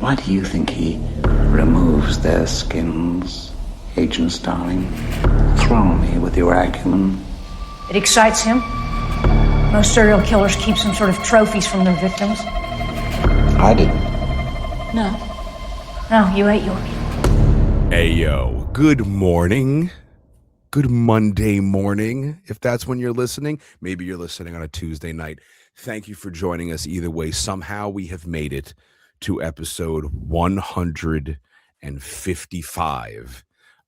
Why do you think he removes their skins, Agent Starling? Thrill me with your acumen. It excites him. Most serial killers keep some sort of trophies from their victims. I didn't. No, you ate yours. Hey, yo, good morning. Good Monday morning, if that's when you're listening. Maybe you're listening on a Tuesday night. Thank you for joining us either way. Somehow we have made it to episode 155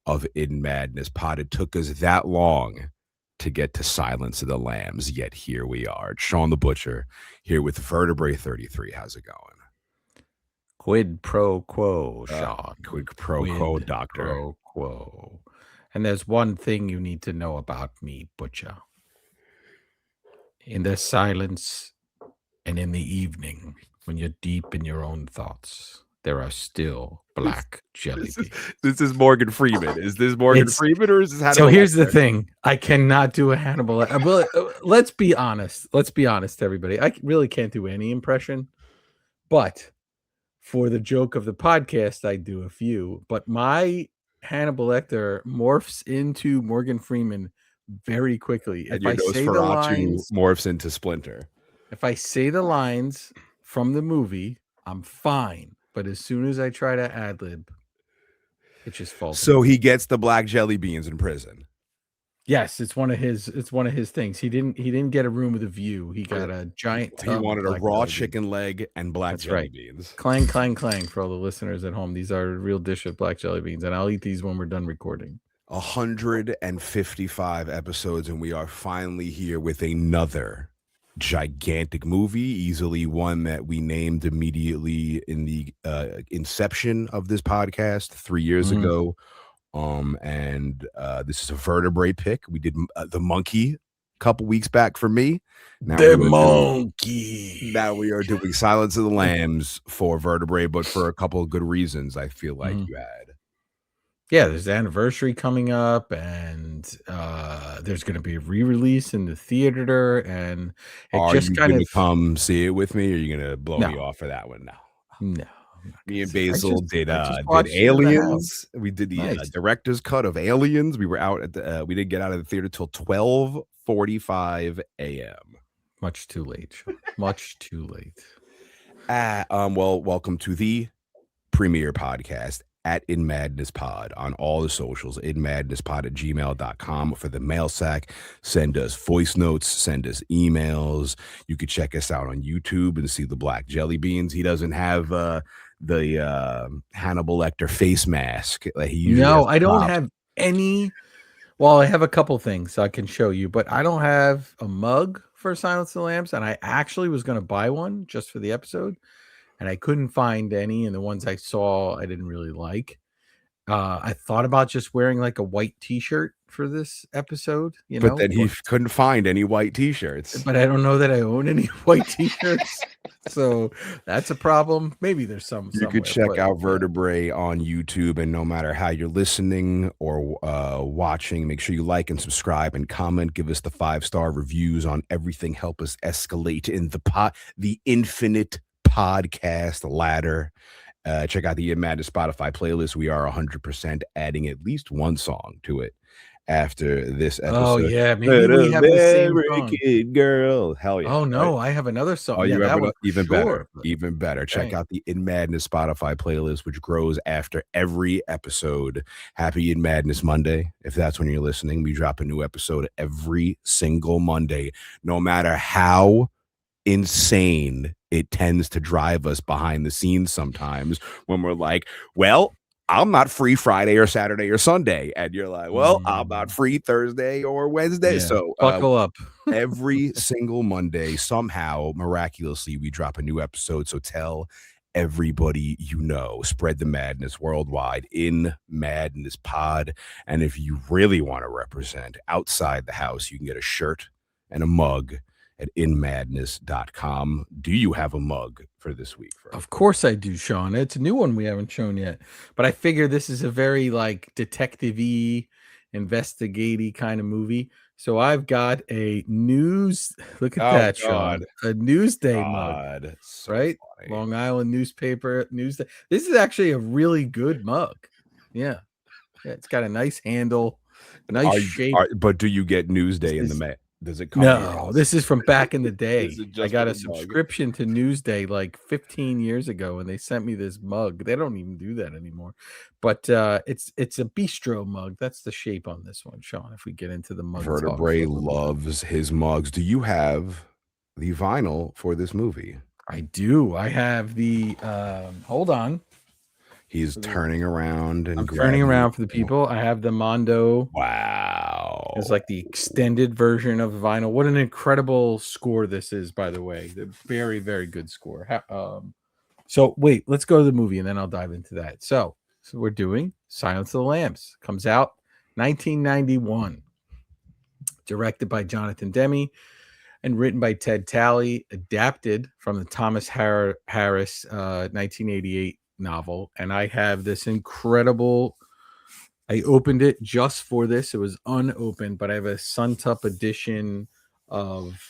of In Madness Pod. It took us that long to get to Silence of the Lambs, yet here we are. Shawn the Butcher here with Vertebrae 33. How's it going? Quid pro quo, Shawn. Quid pro quo, doctor. Pro quo. And there's one thing you need to know about me, Butcher. In the silence and in the evening, when you're deep in your own thoughts, there are still black jelly beans. This is Morgan Freeman. Is this Morgan Freeman or is this Hannibal? So here's the thing. I cannot do a Hannibal. Well, let's be honest. Let's be honest, everybody. I really can't do any impression. But for the joke of the podcast, I do a few. But my Hannibal Lecter morphs into Morgan Freeman very quickly. And if I say the lines, morphs into Splinter. If I say the lines from the movie, I'm fine. But as soon as I try to ad-lib, it just falls. So he gets the black jelly beans in prison. Yes, it's one of his things. He didn't get a room with a view. He got a giant tub. He wanted a raw chicken leg and black jelly beans. Clang, clang, clang for all the listeners at home. These are a real dish of black jelly beans, and I'll eat these when we're done recording. 155 episodes, and we are finally here with another gigantic movie, easily one that we named immediately in the inception of this podcast 3 years ago. And this is a Vertebrae pick. We did the monkey a couple weeks back for me. Now we are doing Silence of the Lambs for Vertebrae, but for a couple of good reasons. I feel like you had. Yeah, there's the anniversary coming up, and there's going to be a re-release in the theater, and are just you going to come see it with me, or are you going to blow me off for that one? No. Me and Basil did Aliens. We did the director's cut of Aliens. We were out at the. We didn't get out of the theater till 12:45 a.m. Much too late. Much too late. Well, welcome to the premiere podcast at In Madness Pod on all the socials. inmadnesspod@gmail.com for the mail sack. Send us voice notes. Send us emails. You could check us out on YouTube and see the black jelly beans. He doesn't have the Hannibal Lecter face mask like he usually has. I don't have any. Well, I have a couple things I can show you, but I don't have a mug for Silence of the Lambs, and I actually was going to buy one just for the episode, and I couldn't find any, and the ones I saw I didn't really like. I thought about just wearing like a white t-shirt for this episode, but then he couldn't find any white t-shirts. But I don't know that I own any white t-shirts. So that's a problem. Maybe there's some. You could check out Vertebrae on YouTube, and no matter how you're listening or watching, make sure you like and subscribe and comment. Give us the 5-star reviews on everything. Help us escalate in the infinite podcast ladder. Check out the In Madness Spotify playlist. We are 100% adding at least one song to it after this episode. Oh yeah, maybe we have the same song. Kid girl. Hell yeah. Oh no, I have another song. Oh, you have even better. But... Even better. Check out the In Madness Spotify playlist, which grows after every episode. Happy In Madness Monday. If that's when you're listening, we drop a new episode every single Monday, no matter how insane it tends to drive us behind the scenes sometimes when we're like, well, I'm not free Friday or Saturday or Sunday. And you're like, well, I'm not free Thursday or Wednesday. Yeah. So buckle up. Every single Monday, somehow, miraculously, we drop a new episode. So tell everybody you know. Spread the madness worldwide. In Madness Pod. And if you really want to represent outside the house, you can get a shirt and a mug at inmadness.com. Do you have a mug for this week? Of course I do, Shawn. It's a new one we haven't shown yet. But I figure this is a very like detective-y, investigative kind of movie. So I've got a news. Look at Oh that, God. Sean. A Newsday mug, God, so right? funny. Long Island newspaper, Newsday. This is actually a really good mug. Yeah. Yeah, it's got a nice handle, nice shape. But do you get This Newsday in the is mail? Does it come to your no, house? this is from back in the Is day. it I just for got a the mug? subscription to Newsday like 15 years ago, and they sent me this mug. They don't even do that anymore. But it's a bistro mug. That's the shape on this one, Sean. If we get into the mug talk for Vertebrae a little bit. loves his mugs. Do you have the vinyl for this movie? I do. I have the hold on. He's turning around and I'm turning grabbing around it. for the people. I have the Mondo. Wow. It's like the extended version of vinyl. What an incredible score this is, by the way. The very, very good score. So wait, let's go to the movie and then I'll dive into that. So we're doing Silence of the Lambs. Comes out 1991. Directed by Jonathan Demme and written by Ted Talley, adapted from the Thomas Harris 1988 novel. And I have this incredible. I opened it just for this. It was unopened, but I have a Suntup edition of.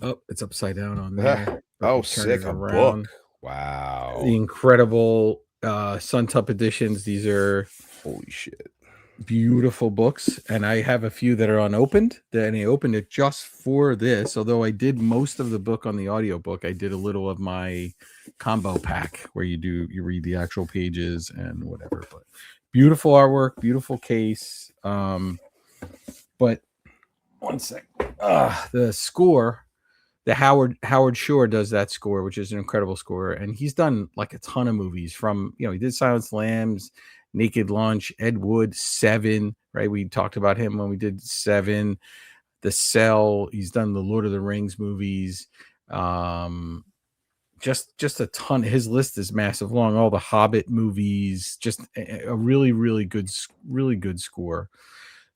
Oh, it's upside down on there. Oh, Turn sick. it A around. book. Wow. The incredible Suntup editions. These are Holy shit. beautiful books, and I have a few that are unopened. And I opened it just for this. Although I did most of the book on the audiobook, I did a little of my combo pack where you read the actual pages and whatever. But beautiful artwork, beautiful case. But one sec. The score. The Howard Shore does that score, which is an incredible score, and he's done like a ton of movies. From he did Silence of the Lambs, Naked Lunch, Ed Wood, Seven. Right, we talked about him when we did Seven, The Cell. He's done the Lord of the Rings movies. Just a ton. His list is massive, long. All the Hobbit movies. Just a really, really good score.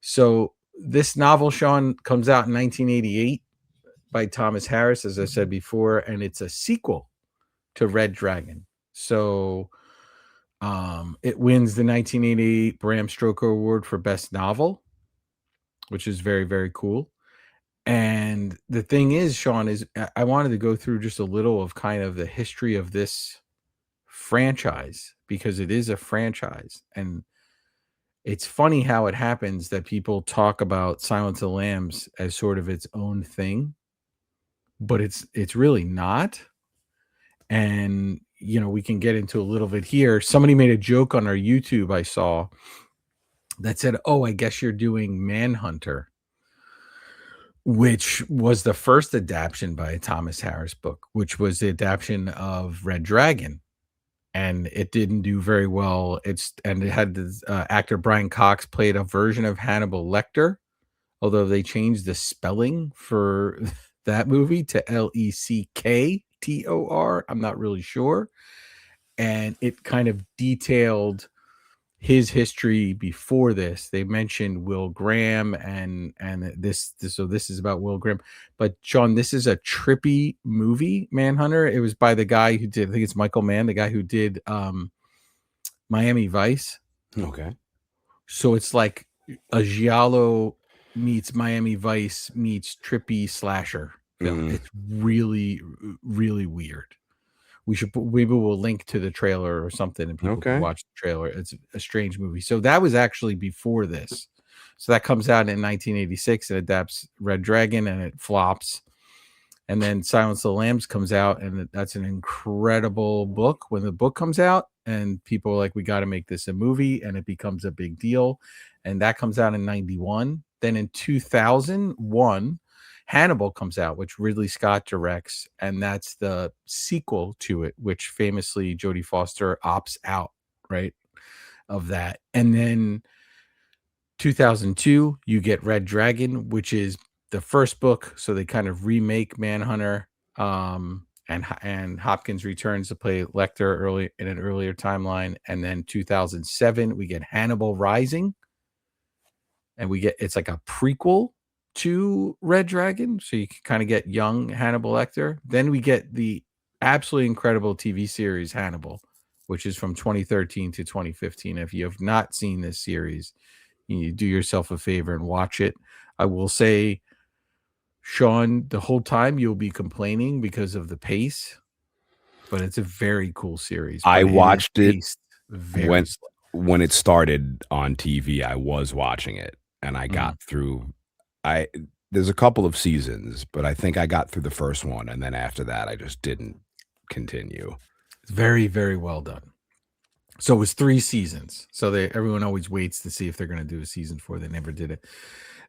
So this novel, Sean, comes out in 1988. By Thomas Harris, as I said before, and it's a sequel to Red Dragon. So it wins the 1988 Bram Stoker Award for Best Novel, which is very, very cool. And the thing is, Sean, is I wanted to go through just a little of kind of the history of this franchise, because it is a franchise. And it's funny how it happens that people talk about Silence of the Lambs as sort of its own thing, but it's really not. And we can get into a little bit here. Somebody made a joke on our YouTube I saw that said, "Oh, I guess you're doing Manhunter," which was the first adaptation by a Thomas Harris book, which was the adaptation of Red Dragon, and it didn't do very well. It had this actor Brian Cox played a version of Hannibal Lecter, although they changed the spelling for that movie to Lector. I'm not really sure. And it kind of detailed his history before this. They mentioned Will Graham and this so this is about Will Graham. But Sean, this is a trippy movie, Manhunter. It was by the guy who did, I think it's Michael Mann, the guy who did Miami Vice. Okay. So it's like a giallo meets Miami Vice meets trippy slasher film. It's really, really weird. Maybe we'll link to the trailer or something and people can watch the trailer. It's a strange movie. So that was actually before this. So that comes out in 1986 and adapts Red Dragon and it flops. And then Silence of the Lambs comes out, and that's an incredible book. When the book comes out and people are like, we got to make this a movie, and it becomes a big deal. And that comes out in 91. Then in 2001, Hannibal comes out, which Ridley Scott directs, and that's the sequel to it, which famously Jodie Foster opts out, right, of that. And then 2002, you get Red Dragon, which is the first book, so they kind of remake Manhunter, and Hopkins returns to play Lecter early in an earlier timeline. And then 2007, we get Hannibal Rising, and it's like a prequel to Red Dragon, so you can kind of get young Hannibal Lecter. Then we get the absolutely incredible TV series Hannibal, which is from 2013 to 2015. If you have not seen this series, you do yourself a favor and watch it. I will say, Shawn, the whole time you'll be complaining because of the pace, but it's a very cool series. I But it is watched it paced very when slow. when it started on TV. I was watching it, and I Mhm. got through. I There's a couple of seasons, but I think I got through the first one, and then after that, I just didn't continue. It's very, very well done. So it was 3 seasons. So everyone always waits to see if they're going to do a season 4. They never did it.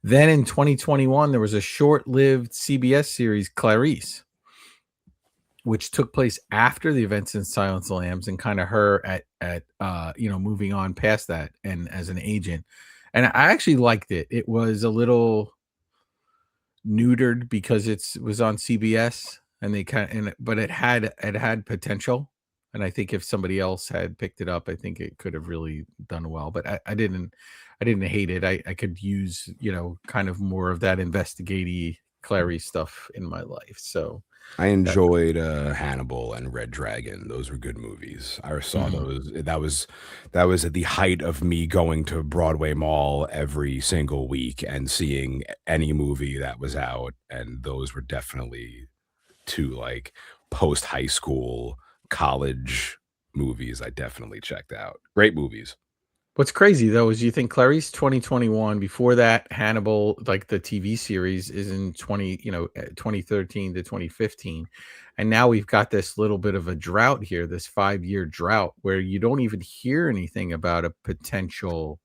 Then in 2021, there was a short-lived CBS series, Clarice, which took place after the events in Silence of the Lambs, and kind of her at moving on past that and as an agent. And I actually liked it. It was a little neutered because it was on CBS, and they but it had potential. And I think if somebody else had picked it up, I think it could have really done well. But I didn't hate it. I could use, kind of more of that investigative Clary stuff in my life. So I that. enjoyed Hannibal and Red Dragon. Those were good movies. I saw Mhm. those. That was at the height of me going to Broadway Mall every single week and seeing any movie that was out. And those were definitely two like post high school, college movies I definitely checked out. Great movies. What's crazy though is you think Clarice 2021, before that Hannibal, like the TV series, is in 2013 to 2015. And now we've got this little bit of a drought here, this 5-year drought where you don't even hear anything about a potential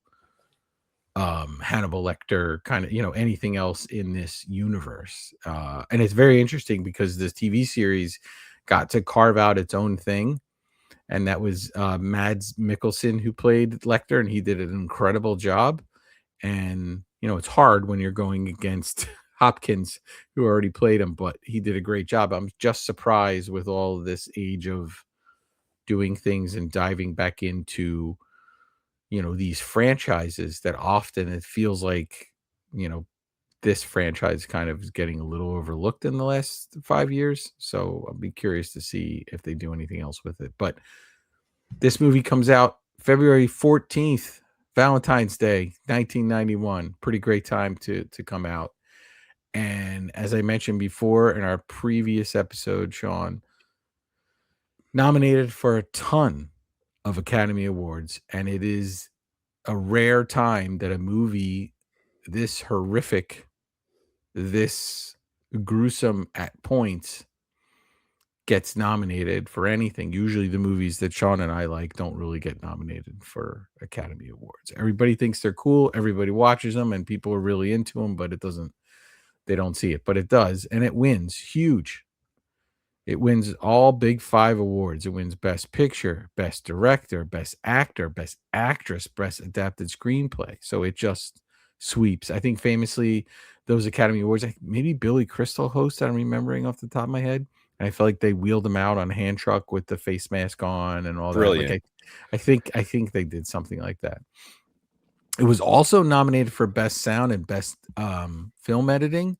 Hannibal Lecter kind of, anything else in this universe. And it's very interesting because this TV series got to carve out its own thing, and that was Mads Mikkelsen who played Lecter, and he did an incredible job. And it's hard when you're going against Hopkins, who already played him, but he did a great job. I'm just surprised with all of this age of doing things and diving back into these franchises that often it feels like you know this franchise kind of is getting a little overlooked in the last 5 years. So I'll be curious to see if they do anything else with it. But this movie comes out February 14th, Valentine's Day, 1991. Pretty great time to come out. And as I mentioned before in our previous episode, Shawn, nominated for a ton of Academy Awards. And it is a rare time that a movie this horrific, this gruesome at points, gets nominated for anything. Usually the movies that Shawn and I like don't really get nominated for Academy Awards. Everybody thinks they're cool, everybody watches them, and people are really into them, but they don't see it. But it does, and it wins huge. It wins all big 5 awards. It wins Best Picture, Best Director, Best Actor, Best Actress, Best Adapted Screenplay. So it just sweeps. I think famously those Academy Awards, maybe Billy Crystal hosts, I'm remembering off the top of my head. And I feel like they wheeled him out on hand truck with the face mask on and all that. Like Brilliant. I think they did something like that. It was also nominated for Best Sound and Best Film Editing,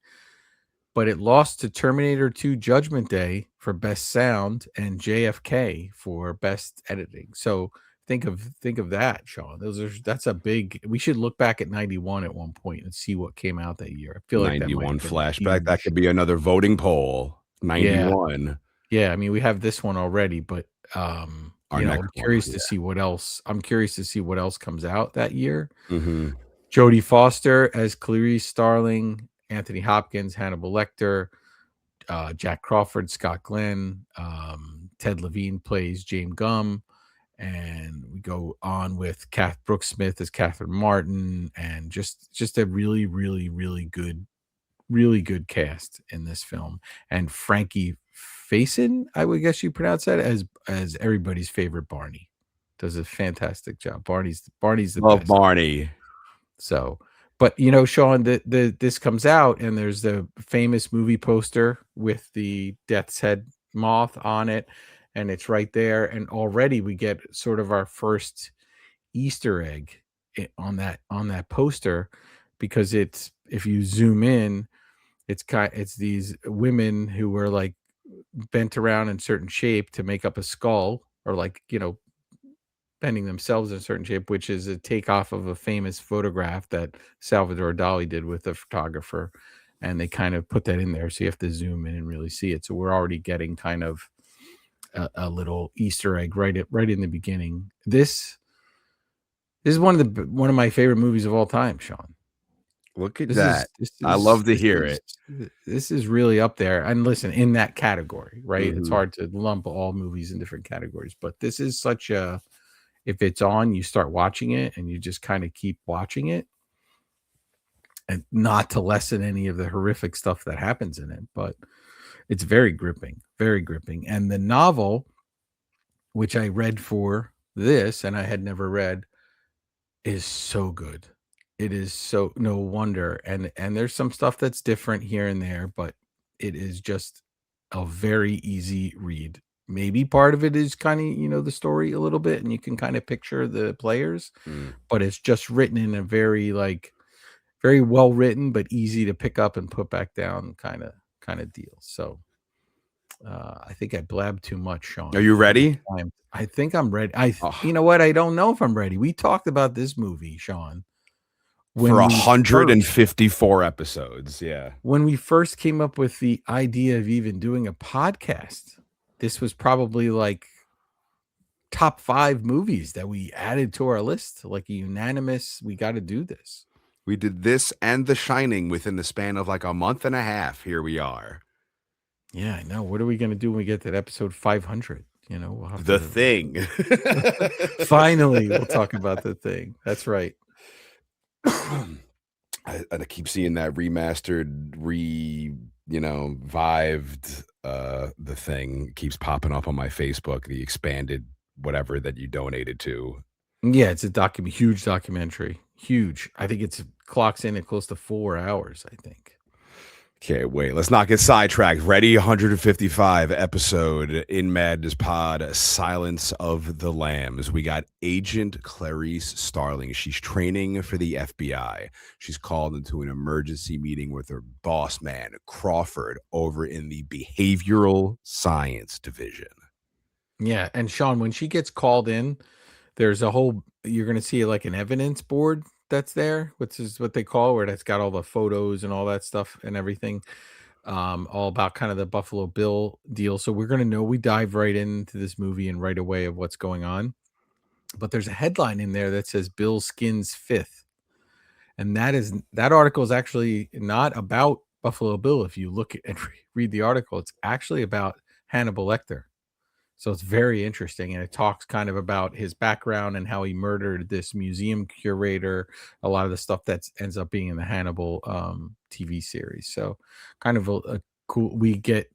but it lost to Terminator 2 Judgment Day for Best Sound and JFK for Best Editing. So think of that, Shawn. That's a big. We should look back at 91 at one point and see what came out that year. I feel like that might 91 have been flashback. That huge. could be another voting poll. Yeah. 91. Yeah, I mean, we have this one already, but Our next I'm one. curious Yeah. to see what else. I'm curious to see what else comes out that year. Mm-hmm. Jodie Foster as Clarice Starling, Anthony Hopkins, Hannibal Lecter, Jack Crawford, Scott Glenn, Ted Levine plays James Gumb, and we go on with Brooke Smith as Catherine Martin, and just a really, really, really good cast in this film. And Frankie Faison, I would guess you pronounce that, as everybody's favorite Barney, does a fantastic job. Barney's the Love best. Barney. So, but Shawn, this comes out and there's the famous movie poster with the Death's Head moth on it, and it's right there. And already we get sort of our first Easter egg on that poster, because it's, if you zoom in, it's these women who were like bent around in certain shape to make up a skull, or like bending themselves in a certain shape, which is a takeoff of a famous photograph that Salvador Dali did with a photographer. And they kind of put that in there. So you have to zoom in and really see it. So we're already getting kind of a little Easter egg right in the beginning. This is one of my favorite movies of all time, Shawn. Look at that. I love to hear it. This is really up there. And listen, in that category, right? It's hard to lump all movies in different categories, but this is such a, if it's on, you start watching it and you just kind of keep watching it, and not to lessen any of the horrific stuff that happens in it, but it's very gripping, very gripping. And the novel, which I read for this and I had never read, is so good. It is so, no wonder. And there's some stuff that's different here and there, but it is just a very easy read. Maybe part of it is kind of, the story a little bit, and you can kind of picture the players, but it's just written in a very very well written, but easy to pick up and put back down kind of deal. So I think I blabbed too much, Shawn. Are you ready? I think I'm ready. You know what? I don't know if I'm ready. We talked about this movie, Shawn, for 154 episodes. Yeah. When we first came up with the idea of even doing a podcast, this was probably like top 5 movies that we added to our list, like a unanimous, we got to do this. We did this and The Shining within the span of like a month and a half. Here we are. Yeah, I know. What are we going to do when we get to episode 500? We'll have The Thing. Finally, we'll talk about The Thing. That's right. I keep seeing that remastered, vived The Thing keeps popping up on my Facebook, the expanded whatever that you donated to. Yeah, it's a huge documentary. Huge. I think it's clocks in at close to 4 hours, I think. Okay, wait, let's not get sidetracked. Ready? 155 episode in Madness Pod, Silence of the Lambs. We got Agent Clarice Starling. She's training for the FBI. She's called into an emergency meeting with her boss man, Crawford, over in the Behavioral Science Division. Yeah, and Shawn, when she gets called in, there's you're going to see like an evidence board that's there, which is what they call, where that's got all the photos and all that stuff and everything, all about kind of the Buffalo Bill deal. So we're going to we dive right into this movie and right away of what's going on. But there's a headline in there that says Bill Skins 5th. And that article is actually not about Buffalo Bill. If you look at and read the article, it's actually about Hannibal Lecter. So it's very interesting, and it talks kind of about his background and how he murdered this museum curator, a lot of the stuff that ends up being in the Hannibal TV series. So kind of a cool, we get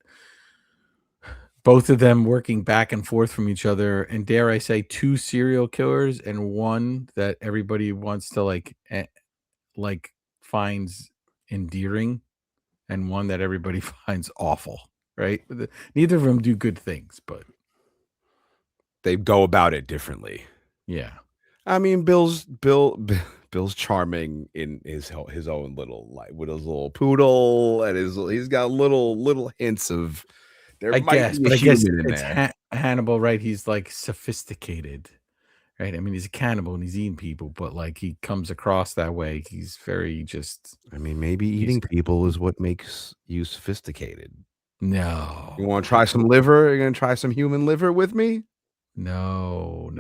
both of them working back and forth from each other, and dare I say 2 serial killers and one that everybody wants to like finds endearing, and one that everybody finds awful, right? Neither of them do good things, but they go about it differently. Yeah. I mean, Bill's charming in his own little, like, with his little poodle, and he's got little hints of there. I guess it's Hannibal, right? He's like sophisticated, right? I mean, he's a cannibal and he's eating people, but like he comes across that way. He's very just. I mean, maybe eating people is what makes you sophisticated. No. You want to try some liver? You're gonna try some human liver with me? No.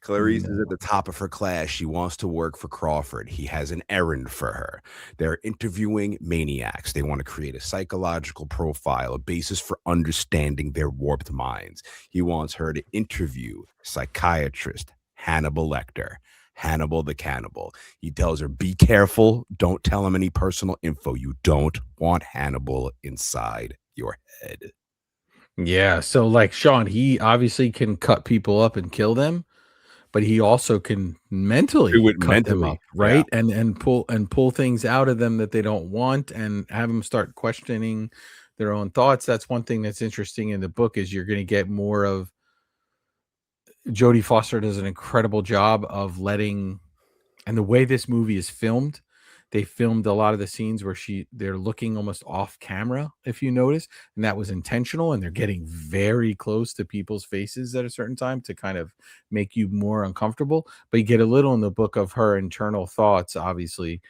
Clarice is at the top of her class. She wants to work for Crawford. He has an errand for her. They're interviewing maniacs. They want to create a psychological profile, a basis for understanding their warped minds. He wants her to interview psychiatrist Hannibal Lecter, Hannibal the Cannibal. He tells her, be careful. Don't tell him any personal info. You don't want Hannibal inside your head. Yeah, so like Shawn, he obviously can cut people up and kill them, but he also can mentally cut them up, right? Yeah. And pull things out of them that they don't want, and have them start questioning their own thoughts. That's one thing that's interesting in the book, is you're going to get more of Jodie Foster does an incredible job of letting, and the way this movie is filmed, they filmed a lot of the scenes where they're looking almost off camera, if you notice, and that was intentional, and they're getting very close to people's faces at a certain time to kind of make you more uncomfortable. But you get a little in the book of her internal thoughts, obviously,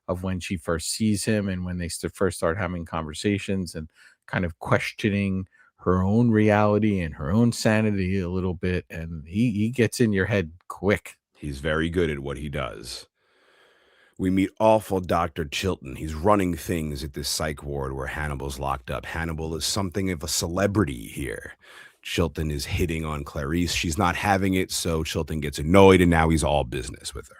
of when she first sees him and when they first start having conversations and kind of questioning her own reality and her own sanity a little bit. And he gets in your head quick. He's very good at what he does. We meet awful Dr. Chilton. He's running things at this psych ward where Hannibal's locked up. Hannibal is something of a celebrity here. Chilton is hitting on Clarice. She's not having it, so Chilton gets annoyed, and now he's all business with her.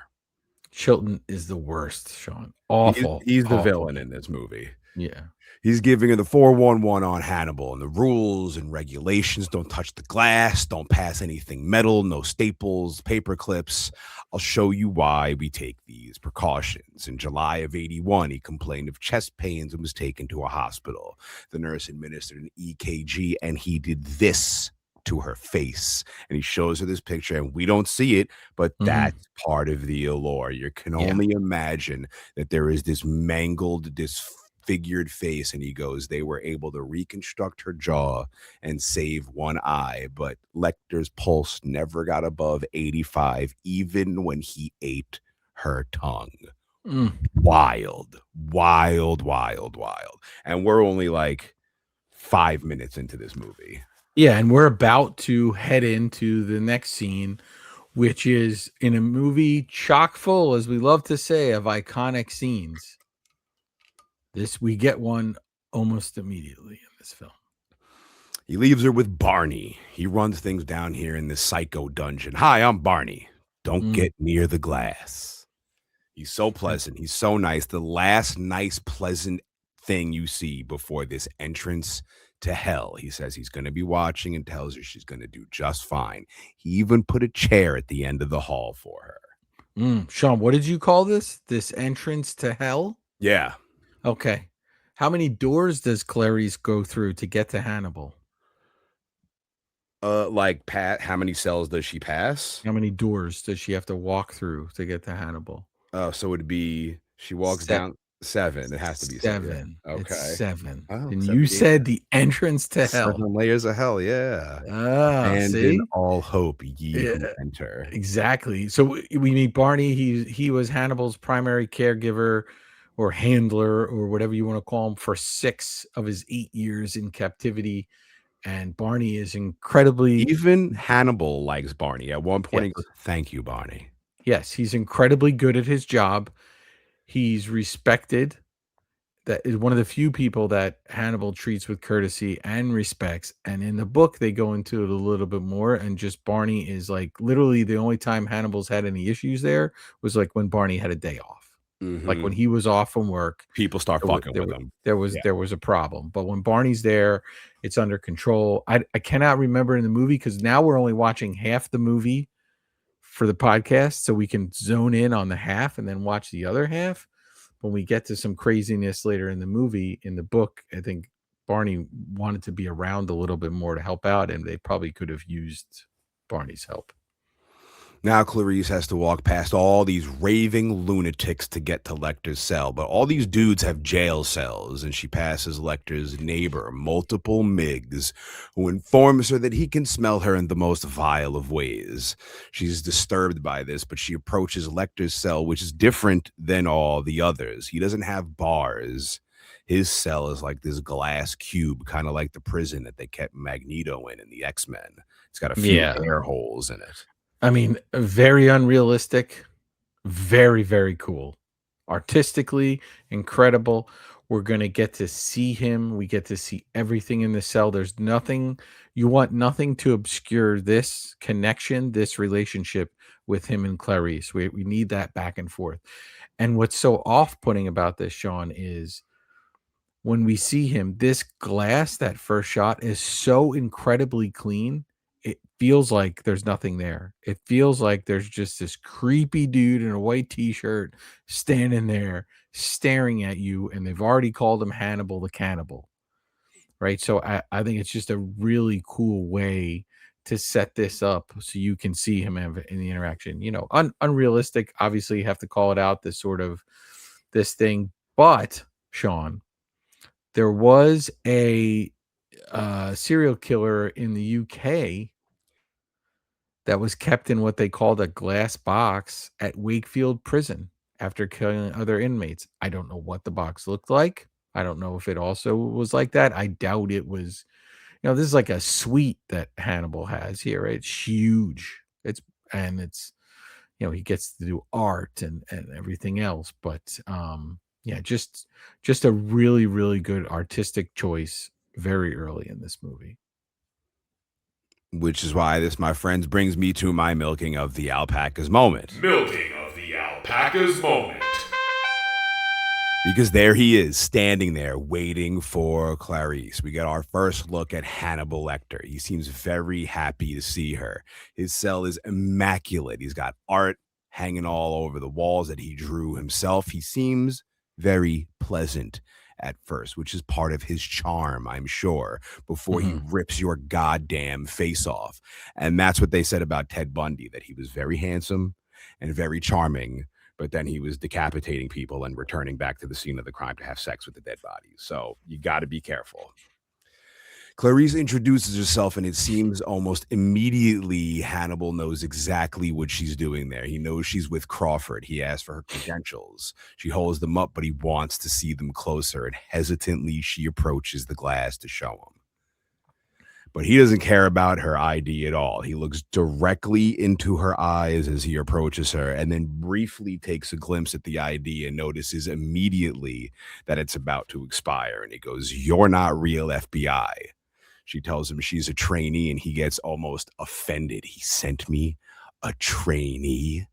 Chilton is the worst, Shawn. Awful. He's the awful. villain in this movie. Yeah. He's giving her the 411 on Hannibal and the rules and regulations. Don't touch the glass. Don't pass anything metal. No staples, paper clips. I'll show you why we take these precautions. In July of 81, he complained of chest pains and was taken to a hospital. The nurse administered an EKG, and he did this to her face. And he shows her this picture, and we don't see it, but that's part of the allure. You can only imagine that there is this mangled, disfigured face, and he goes, they were able to reconstruct her jaw and save one eye, but Lecter's pulse never got above 85, even when he ate her tongue. Wild, wild, wild, wild. And we're only like 5 minutes into this movie. Yeah, and we're about to head into the next scene, which is in a movie chock full, as we love to say, of iconic scenes. We get one almost immediately in this film. He leaves her with Barney. He runs things down here in this psycho dungeon. Hi, I'm Barney. Don't get near the glass. He's so pleasant. He's so nice. The last nice, pleasant thing you see before this entrance to hell. He says he's going to be watching and tells her she's going to do just fine. He even put a chair at the end of the hall for her. Shawn, what did you call this? This entrance to hell? Yeah. Okay. How many doors does Clarice go through to get to Hannibal? How many cells does she pass? How many doors does she have to walk through to get to Hannibal? So it'd be she walks down 7. It has to be 7. Okay. It's 7. Oh, and 7, you 8. said the entrance to hell. 7 layers of hell, yeah. And see? In all hope ye who enter. Exactly. So we meet Barney. He was Hannibal's primary caregiver or handler or whatever you want to call him for 6 of his 8 years in captivity. And Barney is incredibly... Even Hannibal likes Barney. At one point, he goes, thank you, Barney. Yes, he's incredibly good at his job. He's respected. That is one of the few people that Hannibal treats with courtesy and respects. And in the book, they go into it a little bit more. And just Barney is like literally the only time Hannibal's had any issues there was like when Barney had a day off. Like when he was off from work, people start fucking with him. There was a problem. But when Barney's there, it's under control. I cannot remember in the movie because now we're only watching half the movie for the podcast, so we can zone in on the half and then watch the other half. When we get to some craziness later in the movie, in the book, I think Barney wanted to be around a little bit more to help out, and they probably could have used Barney's help. Now Clarice has to walk past all these raving lunatics to get to Lecter's cell, but all these dudes have jail cells, and she passes Lecter's neighbor, Multiple Miggs, who informs her that he can smell her in the most vile of ways. She's disturbed by this, but she approaches Lecter's cell, which is different than all the others. He doesn't have bars. His cell is like this glass cube, kind of like the prison that they kept Magneto in the X-Men. It's got a few air holes in it. I mean, very unrealistic, very, very cool. Artistically, incredible. We're going to get to see him. We get to see everything in the cell. There's nothing, you want nothing to obscure this connection, this relationship with him and Clarice. We need that back and forth. And what's so off-putting about this, Shawn, is when we see him, this glass, that first shot, is so incredibly clean. It feels like there's nothing there. It feels like there's just this creepy dude in a white t-shirt standing there staring at you, and they've already called him Hannibal the Cannibal, right? So I think it's just a really cool way to set this up so you can see him in the interaction. You know, unrealistic. Obviously, you have to call it out, this sort of this thing. But Shawn, there was a serial killer in the UK that was kept in what they called a glass box at Wakefield Prison after killing other inmates. I don't know what the box looked like. I don't know if it also was like that. I doubt it was. This is like a suite that Hannibal has here. It's huge. It's he gets to do art and everything else. But yeah, just a really, really good artistic choice very early in this movie. Which is why this, my friends, brings me to my milking of the alpacas moment. Milking of the alpacas moment. Because there he is, standing there, waiting for Clarice. We get our first look at Hannibal Lecter. He seems very happy to see her. His cell is immaculate. He's got art hanging all over the walls that he drew himself. He seems very pleasant at first, which is part of his charm, I'm sure, before he rips your goddamn face off. And that's what they said about Ted Bundy, that he was very handsome and very charming, but then he was decapitating people and returning back to the scene of the crime to have sex with the dead bodies. So you got to be careful. Clarice introduces herself, and it seems almost immediately Hannibal knows exactly what she's doing there. He knows she's with Crawford. He asks for her credentials. She holds them up, but he wants to see them closer, and hesitantly she approaches the glass to show him. But he doesn't care about her ID at all. He looks directly into her eyes as he approaches her, and then briefly takes a glimpse at the ID and notices immediately that it's about to expire. And he goes, "You're not real FBI." She tells him she's a trainee, and he gets almost offended. He sent me a trainee.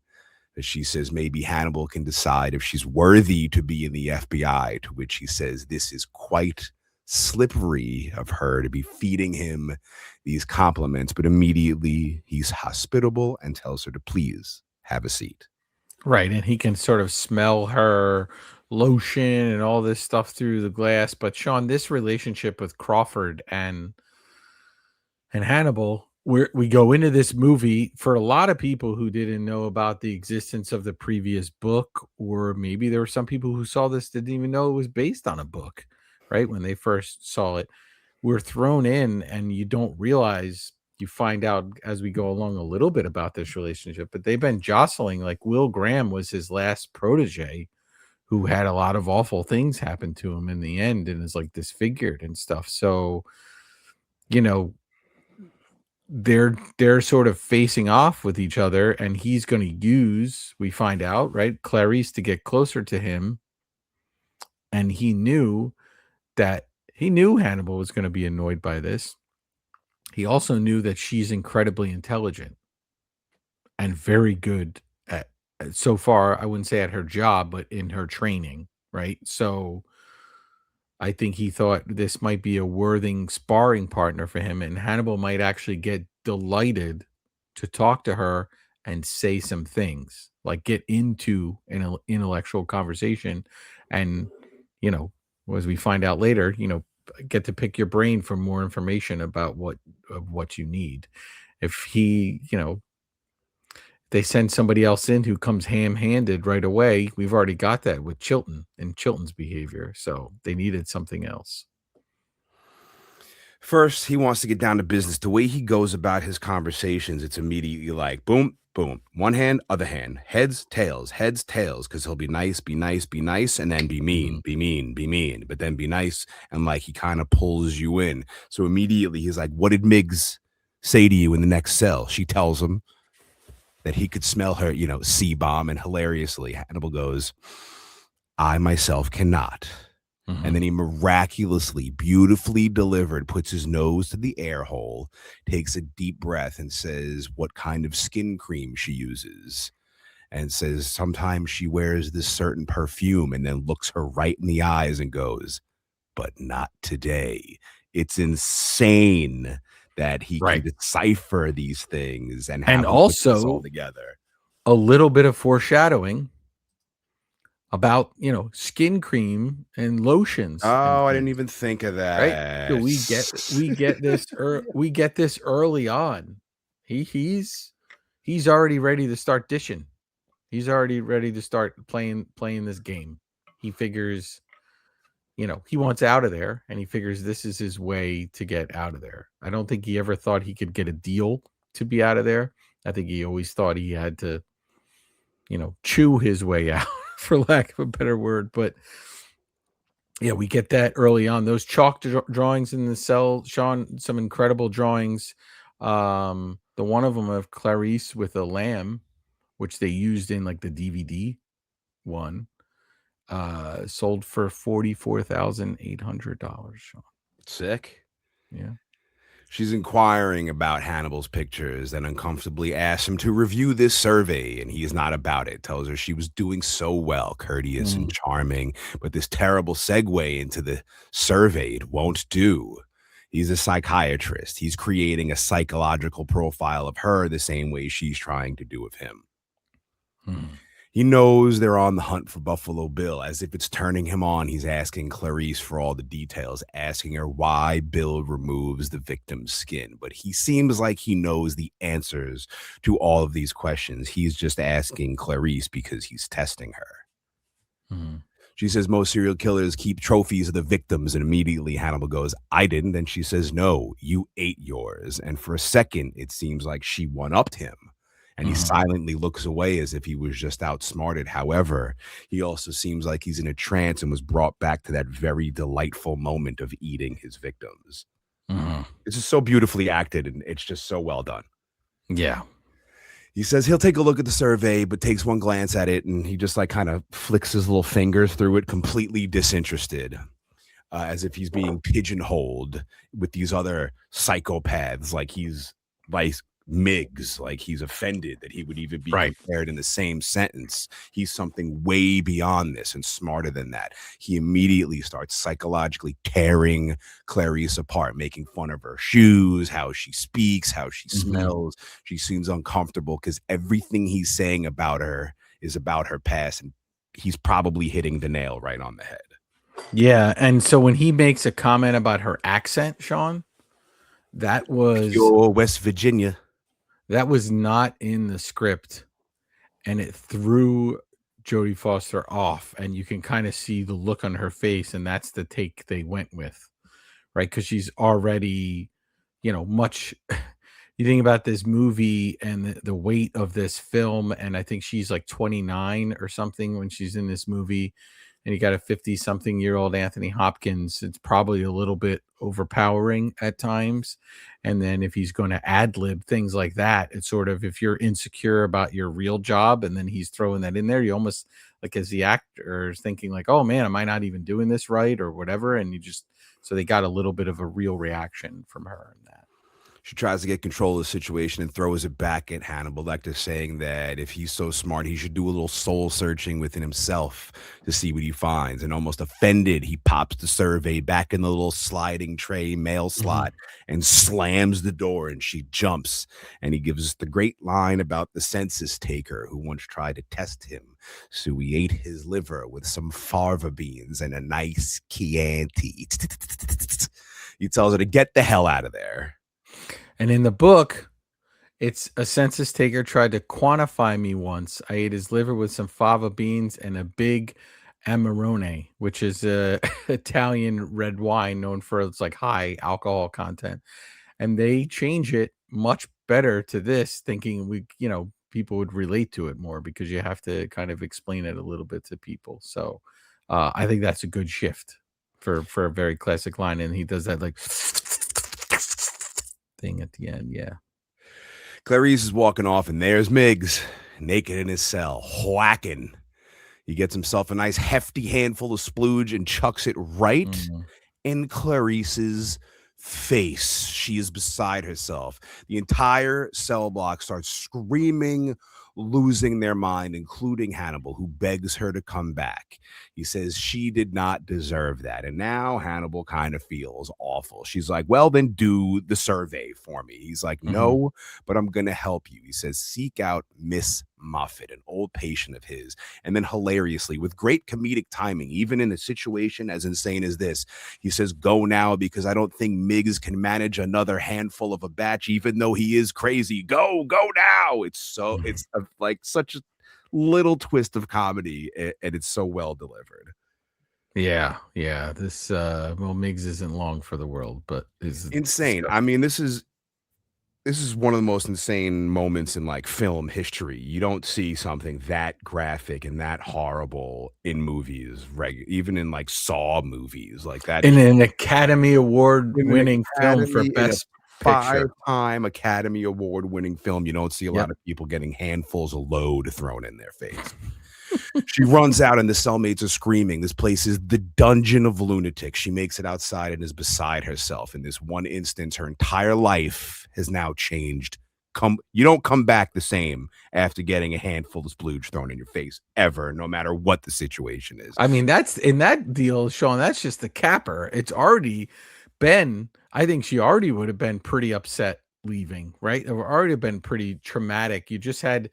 She says maybe Hannibal can decide if she's worthy to be in the FBI, to which he says this is quite slippery of her to be feeding him these compliments, but immediately he's hospitable and tells her to please have a seat. Right, and he can sort of smell her lotion and all this stuff through the glass. But Shawn, this relationship with Crawford and Hannibal, we go into this movie, for a lot of people who didn't know about the existence of the previous book, or maybe there were some people who saw this didn't even know it was based on a book, right? When they first saw it, we're thrown in, and you don't realize, you find out as we go along a little bit about this relationship, but they've been jostling. Like Will Graham was his last protege, who had a lot of awful things happen to him in the end and is like disfigured and stuff. So, they're sort of facing off with each other, and he's going to use, we find out, right, Clarice to get closer to him. And he knew Hannibal was going to be annoyed by this. He also knew that she's incredibly intelligent and very good at, so far, I wouldn't say at her job, but in her training, right? So I think he thought this might be a worthy sparring partner for him, and Hannibal might actually get delighted to talk to her and say some things, like get into an intellectual conversation, and as we find out later, get to pick your brain for more information about what you need. If they send somebody else in who comes ham-handed right away, we've already got that with Chilton and Chilton's behavior. So they needed something else. First, he wants to get down to business. The way he goes about his conversations, it's immediately like, boom, boom. One hand, other hand. Heads, tails, because he'll be nice, and then be mean, be mean, but then be nice. And like he kind of pulls you in. So immediately he's like, what did Miggs say to you in the next cell? She tells him that he could smell her, C-bomb. And hilariously, Hannibal goes, I myself cannot. And then he miraculously, beautifully delivered, puts his nose to the air hole, takes a deep breath, and says what kind of skin cream she uses, and says sometimes she wears this certain perfume, and then looks her right in the eyes and goes, but not today. It's insane that he can decipher these things and also put this all together. A little bit of foreshadowing about skin cream and lotions. I didn't even think of that. Right? So we get this early on. He's already ready to start dishing. He's already ready to start playing this game. he figures, he wants out of there, and he figures this is his way to get out of there. I don't think he ever thought he could get a deal to be out of there. I think he always thought he had to, chew his way out, for lack of a better word. But yeah, we get that early on. Those chalk drawings in the cell, Shawn, some incredible drawings. The one of them of Clarice with a lamb, which they used in like the DVD one, sold for $44,800. Shawn. Sick. Yeah. She's inquiring about Hannibal's pictures and uncomfortably asks him to review this survey, and he is not about it. Tells her she was doing so well, courteous and charming, but this terrible segue into the survey, it won't do. He's a psychiatrist. He's creating a psychological profile of her the same way she's trying to do of him. He knows they're on the hunt for Buffalo Bill. As if it's turning him on, he's asking Clarice for all the details, asking her why Bill removes the victim's skin. But he seems like he knows the answers to all of these questions. He's just asking Clarice because he's testing her. She says most serial killers keep trophies of the victims, and immediately Hannibal goes, I didn't. And she says, no, you ate yours. And for a second, it seems like she one-upped him. And he silently looks away as if he was just outsmarted. However, he also seems like he's in a trance and was brought back to that very delightful moment of eating his victims. It's just so beautifully acted, and it's just so well done. Yeah. He says he'll take a look at the survey, but takes one glance at it, and he just like kind of flicks his little fingers through it, completely disinterested, as if he's being pigeonholed with these other psychopaths, like he's like Miggs, like he's offended that he would even be compared in the same sentence. He's something way beyond this and smarter than that. He immediately starts psychologically tearing Clarice apart, making fun of her shoes, how she speaks, how she smells. She seems uncomfortable because everything he's saying about her is about her past, and he's probably hitting the nail right on the head. Yeah, and so when he makes a comment about her accent, Shawn, that was Pure West Virginia. That was not in the script, and it threw Jodie Foster off, and you can kind of see the look on her face, and that's the take they went with, right? Because she's already, much. You think about this movie and the weight of this film, and I think she's like 29 or something when she's in this movie, and you got a 50-something-year-old Anthony Hopkins. It's probably a little bit overpowering at times. And then if he's going to ad-lib things like that, it's sort of, if you're insecure about your real job and then he's throwing that in there, you almost, like as the actor, is thinking like, oh man, am I not even doing this right or whatever? And so they got a little bit of a real reaction from her in that. She tries to get control of the situation and throws it back at Hannibal Lecter, saying that if he's so smart, he should do a little soul searching within himself to see what he finds. And almost offended, he pops the survey back in the little sliding tray mail slot and slams the door, and she jumps. And he gives us the great line about the census taker who once tried to test him. So he ate his liver with some fava beans and a nice Chianti. He tells her to get the hell out of there. And in the book, it's a census taker tried to quantify me once. I ate his liver with some fava beans and a big Amarone, which is a Italian red wine known for its like high alcohol content. And they change it much better to this, thinking people would relate to it more because you have to kind of explain it a little bit to people. So I think that's a good shift for a very classic line. And he does that like thing at the end. Yeah. Clarice is walking off, and there's Miggs, naked in his cell, whacking. He gets himself a nice hefty handful of splooge and chucks it right in Clarice's face. She is beside herself. The entire cell block starts screaming, losing their mind, including Hannibal, who begs her to come back. He says she did not deserve that. And now Hannibal kind of feels awful. She's like, well, then do the survey for me. He's like, no, but I'm going to help you. He says, seek out Miss Moffat, an old patient of his. And then hilariously, with great comedic timing, even in a situation as insane as this, he says, go now, because I don't think Miggs can manage another handful of a batch, even though he is crazy. Go now. It's like such a little twist of comedy, and it's so well delivered. Yeah, yeah. This well, Miggs isn't long for the world, but is Insane. I disgusting. mean, this is one of the most insane moments in like film history. You don't see something that graphic and that horrible in movies, even in like Saw movies like that. In an Academy In an Award-winning film for Academy, in a Best Picture. five-time Academy Award-winning film, you don't see a lot Yep. of people getting handfuls of load thrown in their face. She runs out and the cellmates are screaming. This place is the dungeon of lunatics. She makes it outside and is beside herself. In this one instance, her entire life has now changed. You don't come back the same after getting a handful of splooge thrown in your face ever, no matter what the situation is. I mean, that's in that deal, Sean, that's just the capper. It's already been, I think she already would have been pretty upset leaving, right? It would already have been pretty traumatic. You just had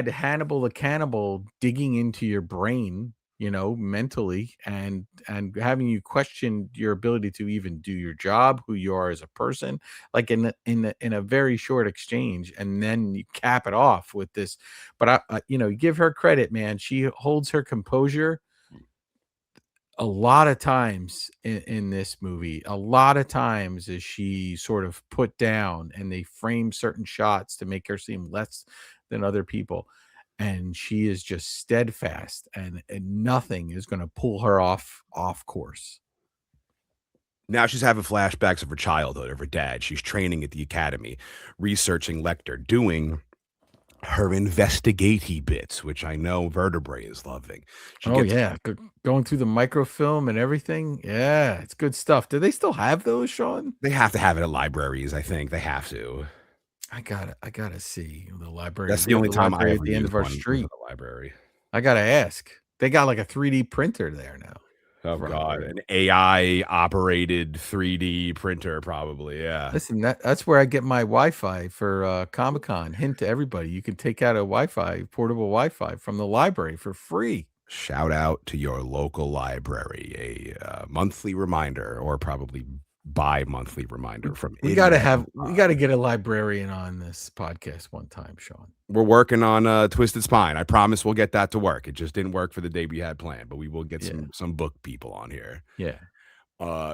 Hannibal the cannibal digging into your brain, mentally, and having you question your ability to even do your job, who you are as a person, like in a very short exchange, and then you cap it off with this. But you give her credit, man. She holds her composure a lot of times in this movie. A lot of times is she sort of put down, and they frame certain shots to make her seem less than other people, and she is just steadfast, and nothing is going to pull her off course. Now she's having flashbacks of her childhood, of her dad. She's training at the academy, researching Lecter, doing her investigatey bits, which I know Vertebrae is loving. She Oh gets yeah, going through the microfilm and everything. Yeah, it's good stuff. Do they still have those, Sean? They have to have it at libraries, I think. They have to. I gotta see the library. That's We the have only the time I library at ever the end use of our one was at street. the library. I gotta ask. They got like a 3D printer there now. Oh for god, library. an AI operated 3D printer probably, yeah. Listen, that's where I get my Wi-Fi for Comic-Con. Hint to everybody, you can take out a portable Wi-Fi from the library for free. Shout out to your local library, a monthly reminder or probably bi-monthly reminder from We In gotta Magnum we Pod. gotta get a librarian on this podcast one time, Sean. We're working on Twisted Spine. I promise we'll get that to work. It just didn't work for the day we had planned, but we will get Yeah. some book people on here. Yeah.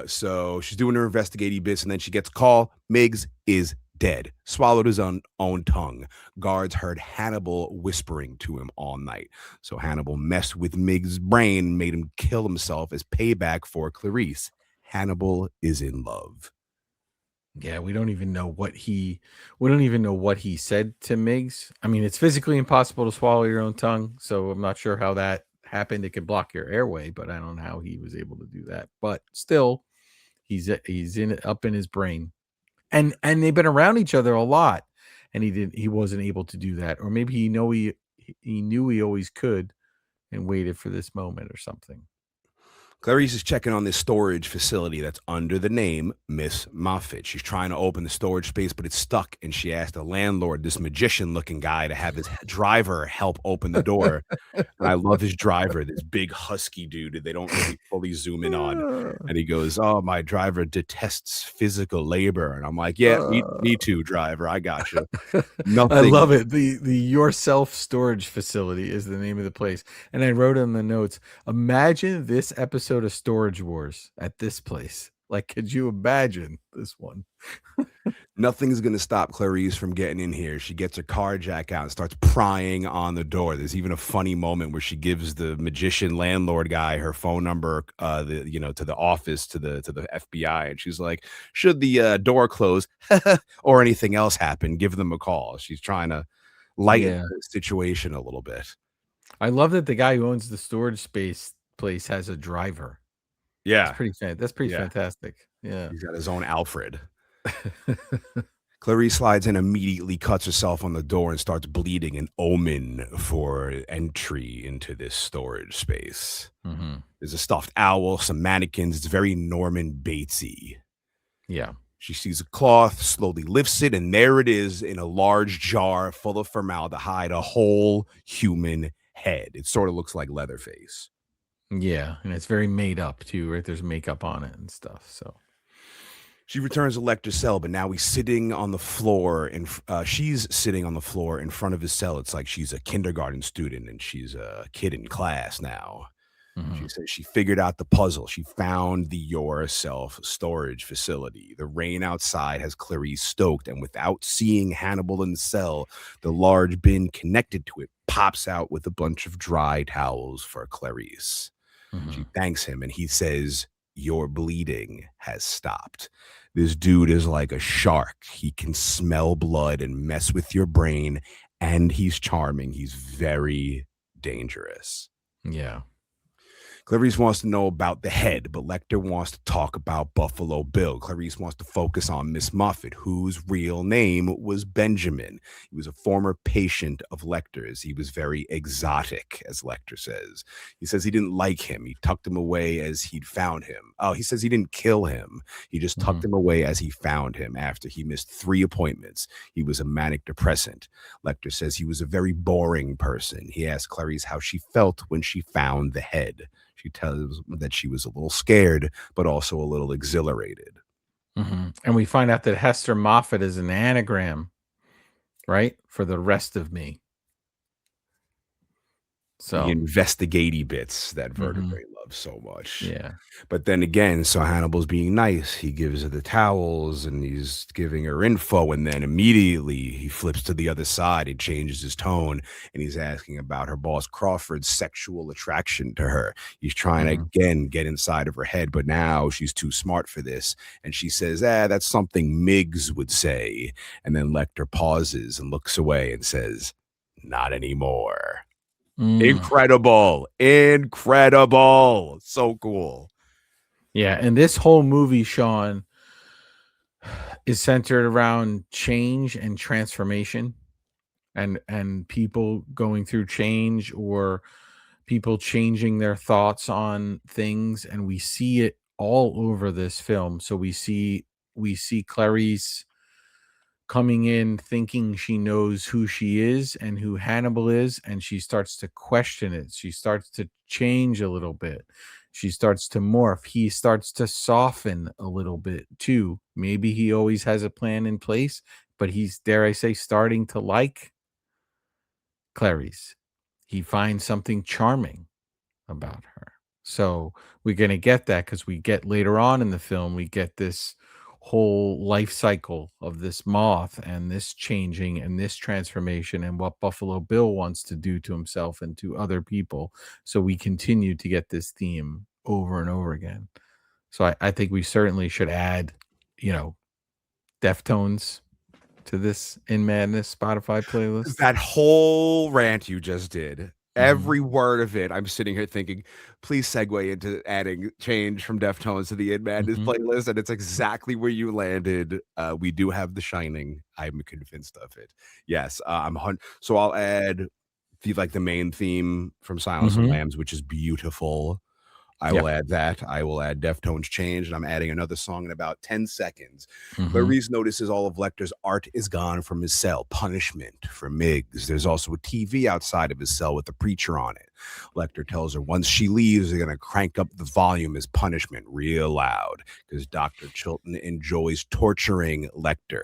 So she's doing her investigative bits, and then she gets a call. Miggs is dead, swallowed his own tongue. Guards heard Hannibal whispering to him all night. So Hannibal messed with Miggs' brain and made him kill himself as payback for Clarice. Hannibal is in love. Yeah, we don't even know what he said to Miggs. I mean, it's physically impossible to swallow your own tongue, so I'm not sure how that happened. It could block your airway, but I don't know how he was able to do that. But still, he's up in his brain. And they've been around each other a lot, and he wasn't able to do that. Or maybe he knew he always could and waited for this moment or something. Clarice is checking on this storage facility that's under the name Miss Moffat. She's trying to open the storage space, but it's stuck. And she asked the landlord, this magician-looking guy, to have his driver help open the door. And I love his driver, this big husky dude that they don't really fully zoom in on. And he goes, "Oh, my driver detests physical labor." And I'm like, "Yeah, me too, driver. I got you." I Nothing. love it. The yourself storage facility is the name of the place. And I wrote in the notes, imagine this episode of Storage Wars at this place. Like, could you imagine this one? Nothing's going to stop Clarice from getting in here. She gets her car jack out and starts prying on the door. There's even a funny moment where she gives the magician landlord guy her phone number, to the office, to the FBI. And she's like, should the door close or anything else happen, give them a call. She's trying to lighten Yeah. the situation a little bit. I love that the guy who owns the storage space place has a driver. Yeah. That's pretty Yeah. fantastic. Yeah. He's got his own Alfred. Clarice slides in, immediately cuts herself on the door and starts bleeding, an omen for entry into this storage space. Mm-hmm. There's a stuffed owl, some mannequins. It's very Norman Batesy. Yeah. She sees a cloth, slowly lifts it, and there it is in a large jar full of formaldehyde, a whole human head. It sort of looks like Leatherface. Yeah. And it's very made up too, right? There's makeup on it and stuff. So she returns to Lecter's cell, but now he's sitting on the floor, and she's sitting on the floor in front of his cell. It's like she's a kindergarten student and she's a kid in class now. She says she figured out the puzzle. She found the yourself storage facility. The rain outside has Clarice stoked, and without seeing Hannibal in the cell, the large bin connected to it pops out with a bunch of dry towels for Clarice. She thanks him, and he says, "Your bleeding has stopped." This dude is like a shark. He can smell blood and mess with your brain, and he's charming. He's very dangerous. Yeah. Clarice wants to know about the head, but Lecter wants to talk about Buffalo Bill. Clarice wants to focus on Miss Muffet, whose real name was Benjamin. He was a former patient of Lecter's. He was very exotic, as Lecter says. He says he didn't like him. He tucked him away as he'd found him. Oh, he says he didn't kill him. He just tucked him away as he found him after he missed 3 appointments. He was a manic depressant. Lecter says he was a very boring person. He asked Clarice how she felt when she found the head. She tells him that she was a little scared, but also a little exhilarated. And we find out that Hester Moffat is an anagram, right? For the rest of me. So the investigative bits that Vertebrae loves so much. Yeah. But then again, so Hannibal's being nice. He gives her the towels and he's giving her info. And then immediately he flips to the other side. He changes his tone and he's asking about her boss Crawford's sexual attraction to her. He's trying to again get inside of her head, but now she's too smart for this. And she says, that's something Miggs would say. And then Lecter pauses and looks away and says, not anymore. Incredible. So cool. Yeah, and this whole movie, Shawn, is centered around change and transformation and people going through change or people changing their thoughts on things, and we see it all over this film. So we see Clarice coming in thinking she knows who she is and who Hannibal is, and she starts to question it. She starts to change a little bit. She starts to morph. He starts to soften a little bit too. Maybe he always has a plan in place, but he's, dare I say, starting to like Clarice. He finds something charming about her. So we're going to get that because we get later on in the film, we get this whole life cycle of this moth and this changing and this transformation and what Buffalo Bill wants to do to himself and to other people. So we continue to get this theme over and over again. So I think we certainly should add, Deftones to this In Madness Spotify playlist. That whole rant you just did, every word of it, I'm sitting here thinking, please segue into adding change from Deftones to the In Madness playlist, and it's exactly where you landed. We do have The Shining. I'm convinced of it. Yes, so I'll add the main theme from Silence of the Lambs, which is beautiful. I will add that. I will add Deftones Change, and I'm adding another song in about 10 seconds. Clarice notices all of Lecter's art is gone from his cell. Punishment for Miggs. There's also a TV outside of his cell with a preacher on it. Lecter tells her once she leaves, they're going to crank up the volume as punishment real loud because Dr. Chilton enjoys torturing Lecter.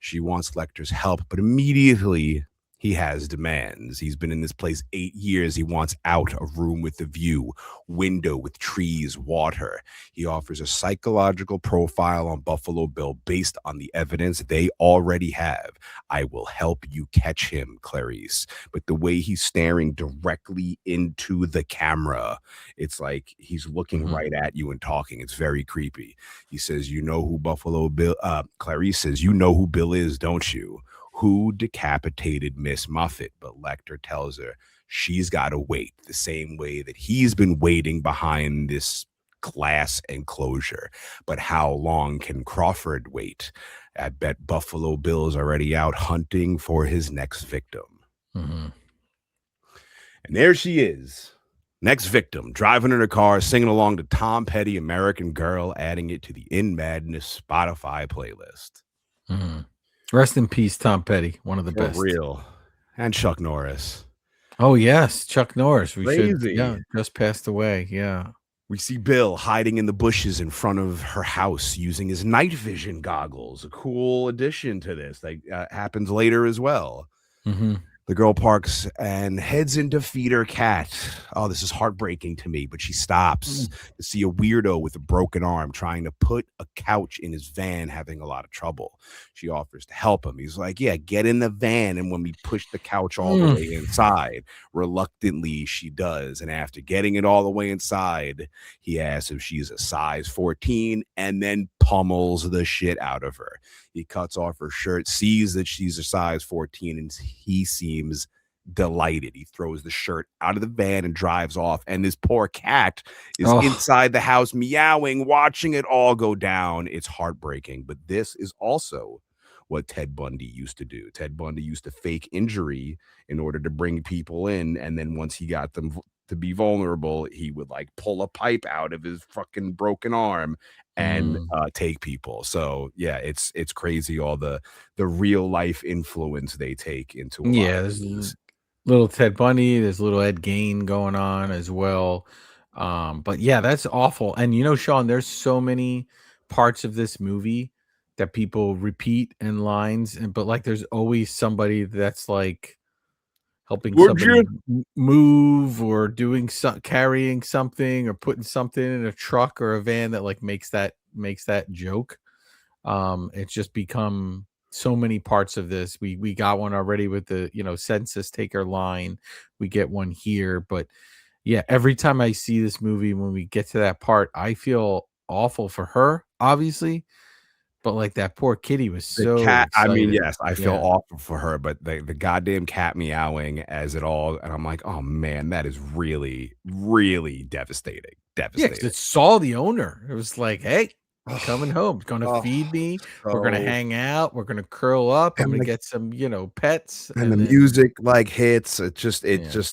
She wants Lecter's help, but immediately he has demands. He's been in this place 8 years. He wants out, a room with a view, window with trees, water. He offers a psychological profile on Buffalo Bill based on the evidence they already have. I will help you catch him, Clarice. But the way he's staring directly into the camera, it's like he's looking right at you and talking. It's very creepy. He says, you know who Buffalo Bill, Clarice says, you know who Bill is, don't you? Who decapitated Miss Muffet? But Lecter tells her she's got to wait the same way that he's been waiting behind this glass enclosure. But how long can Crawford wait? I bet Buffalo Bill's already out hunting for his next victim. And there she is. Next victim, driving in her car, singing along to Tom Petty, American Girl, adding it to the In Madness Spotify playlist. Rest in peace, Tom Petty, one of the best. For real. And Chuck Norris. Oh, yes, Chuck Norris. Crazy. Just passed away. Yeah. We see Bill hiding in the bushes in front of her house using his night vision goggles. A cool addition to this. That happens later as well. The girl parks and heads in to feed her cat. Oh, this is heartbreaking to me, but she stops to see a weirdo with a broken arm trying to put a couch in his van, having a lot of trouble. She offers to help him. He's like, yeah, get in the van. And when we push the couch all the way inside, reluctantly she does. And after getting it all the way inside, he asks if she's a size 14 and then pummels the shit out of her. He cuts off her shirt, sees that she's a size 14, and he seems delighted. He throws the shirt out of the van and drives off. And this poor cat is inside the house meowing, watching it all go down. It's heartbreaking. But this is also what Ted Bundy used to do. Ted Bundy used to fake injury in order to bring people in. And then once he got them to be vulnerable, he would like pull a pipe out of his fucking broken arm and take people. So yeah, it's crazy all the real life influence they take into a lot of these. Little Ted Bundy, there's little Ed Gein going on as well. But yeah, that's awful. And Shawn, there's so many parts of this movie that people repeat in lines, but like there's always somebody that's like helping somebody move or doing carrying something or putting something in a truck or a van that like makes that joke. It's just become so many parts of this. We got one already with the census taker line. We get one here, but yeah, every time I see this movie, when we get to that part, I feel awful for her, obviously. But like that poor kitty was so the cat, excited. I mean, yes, I feel awful for her, but the goddamn cat meowing as it all, and I'm like, oh man, that is really, really devastating. Yeah, it saw the owner. It was like, hey, I'm coming home. It's gonna feed me. We're gonna hang out. We're gonna curl up. I'm gonna get some, pets. And the music like hits. It just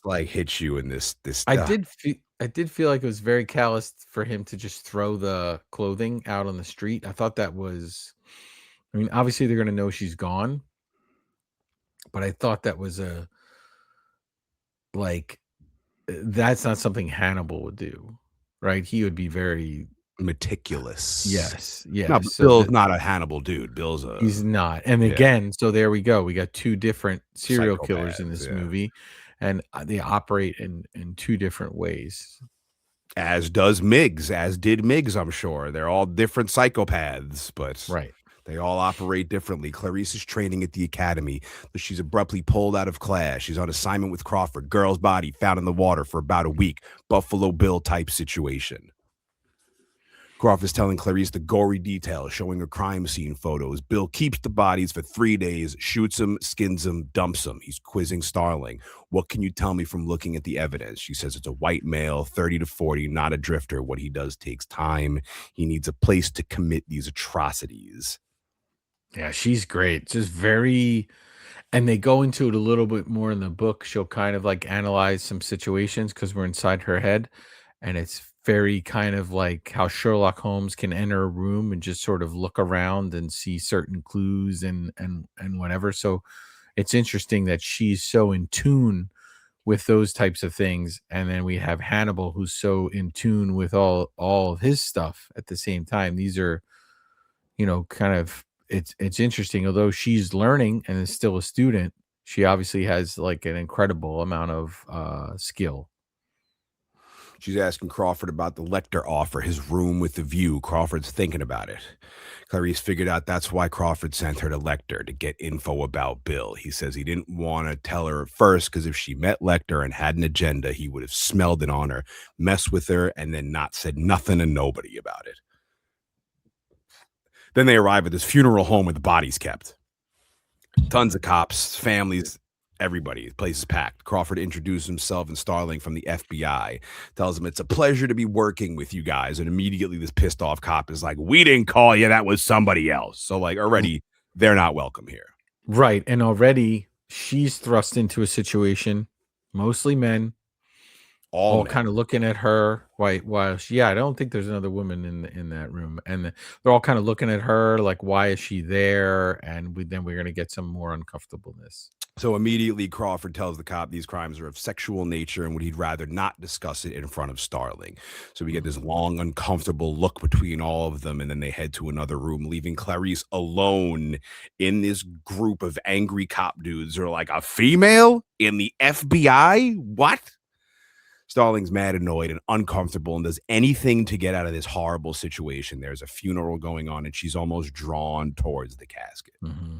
like hits you in this. I did feel like it was very callous for him to just throw the clothing out on the street. I thought that was, I mean, obviously they're gonna know she's gone, but I thought that was that's not something Hannibal would do, right? He would be very meticulous. Yes. No, Bill's not a Hannibal dude. He's not. And again, so there we go. We got two different serial killers in this movie, and they operate in two different ways. As did Miggs, I'm sure. They're all different psychopaths, but they all operate differently. Clarice is training at the academy, but she's abruptly pulled out of class. She's on assignment with Crawford. Girl's body found in the water for about a week. Buffalo Bill type situation. Crawford's telling Clarice the gory details, showing her crime scene photos. Bill keeps the bodies for 3 days, shoots them, skins them, dumps them. He's quizzing Starling. What can you tell me from looking at the evidence? She says it's a white male, 30 to 40, not a drifter. What he does takes time. He needs a place to commit these atrocities. Yeah, she's great. Just very, and they go into it a little bit more in the book. She'll kind of like analyze some situations because we're inside her head, and it's very kind of like how Sherlock Holmes can enter a room and just sort of look around and see certain clues and whatever. So it's interesting that she's so in tune with those types of things. And then we have Hannibal, who's so in tune with all of his stuff at the same time. These are, kind of, it's interesting. Although she's learning and is still a student, she obviously has like an incredible amount of skill. She's asking Crawford about the Lecter offer, his room with the view. Crawford's thinking about it. Clarice figured out that's why Crawford sent her to Lecter, to get info about Bill. He says he didn't want to tell her at first because if she met Lecter and had an agenda, he would have smelled it on her, messed with her, and then not said nothing to nobody about it. Then they arrive at this funeral home where the body's kept. Tons of cops, families, everybody. The place is packed. Crawford introduces himself and Starling from the FBI. Tells him it's a pleasure to be working with you guys. And immediately this pissed off cop is like, we didn't call you. That was somebody else. So like already they're not welcome here. Right. And already she's thrust into a situation, mostly men, all men. kind of looking at her while she, I don't think there's another woman in that room, and they're all kind of looking at her like, why is she there? And then we're gonna get some more uncomfortableness. So immediately Crawford tells the cop these crimes are of sexual nature and would he'd rather not discuss it in front of Starling. So we get this long, uncomfortable look between all of them, and then they head to another room, leaving Clarice alone in this group of angry cop dudes who are like, a female in the FBI? What? Starling's mad, annoyed, and uncomfortable and does anything to get out of this horrible situation. There's a funeral going on, and she's almost drawn towards the casket. Mm-hmm.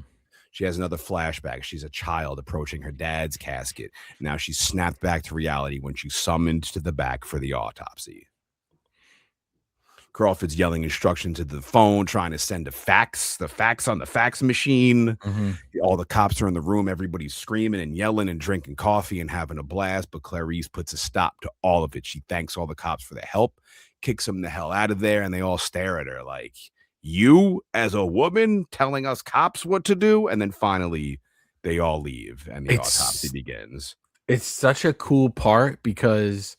She has another flashback. She's a child approaching her dad's casket. Now she's snapped back to reality when she's summoned to the back for the autopsy. Crawford's yelling instructions into the phone, trying to send the fax on the fax machine. Mm-hmm. All the cops are in the room. Everybody's screaming and yelling and drinking coffee and having a blast. But Clarice puts a stop to all of it. She thanks all the cops for their help, kicks them the hell out of there, and they all stare at her like, you as a woman telling us cops what to do? And then finally they all leave and the autopsy begins. It's such a cool part because,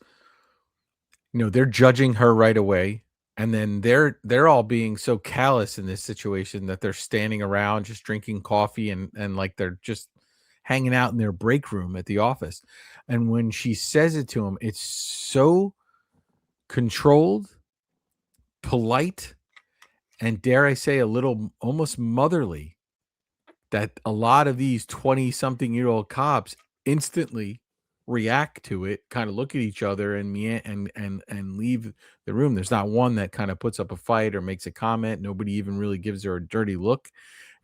they're judging her right away. And then they're all being so callous in this situation that they're standing around just drinking coffee and like they're just hanging out in their break room at the office. And when she says it to him, it's so controlled, polite, and dare I say a little almost motherly, that a lot of these 20-something-year-old cops instantly react to it, kind of look at each other and leave the room. There's not one that kind of puts up a fight or makes a comment. Nobody even really gives her a dirty look.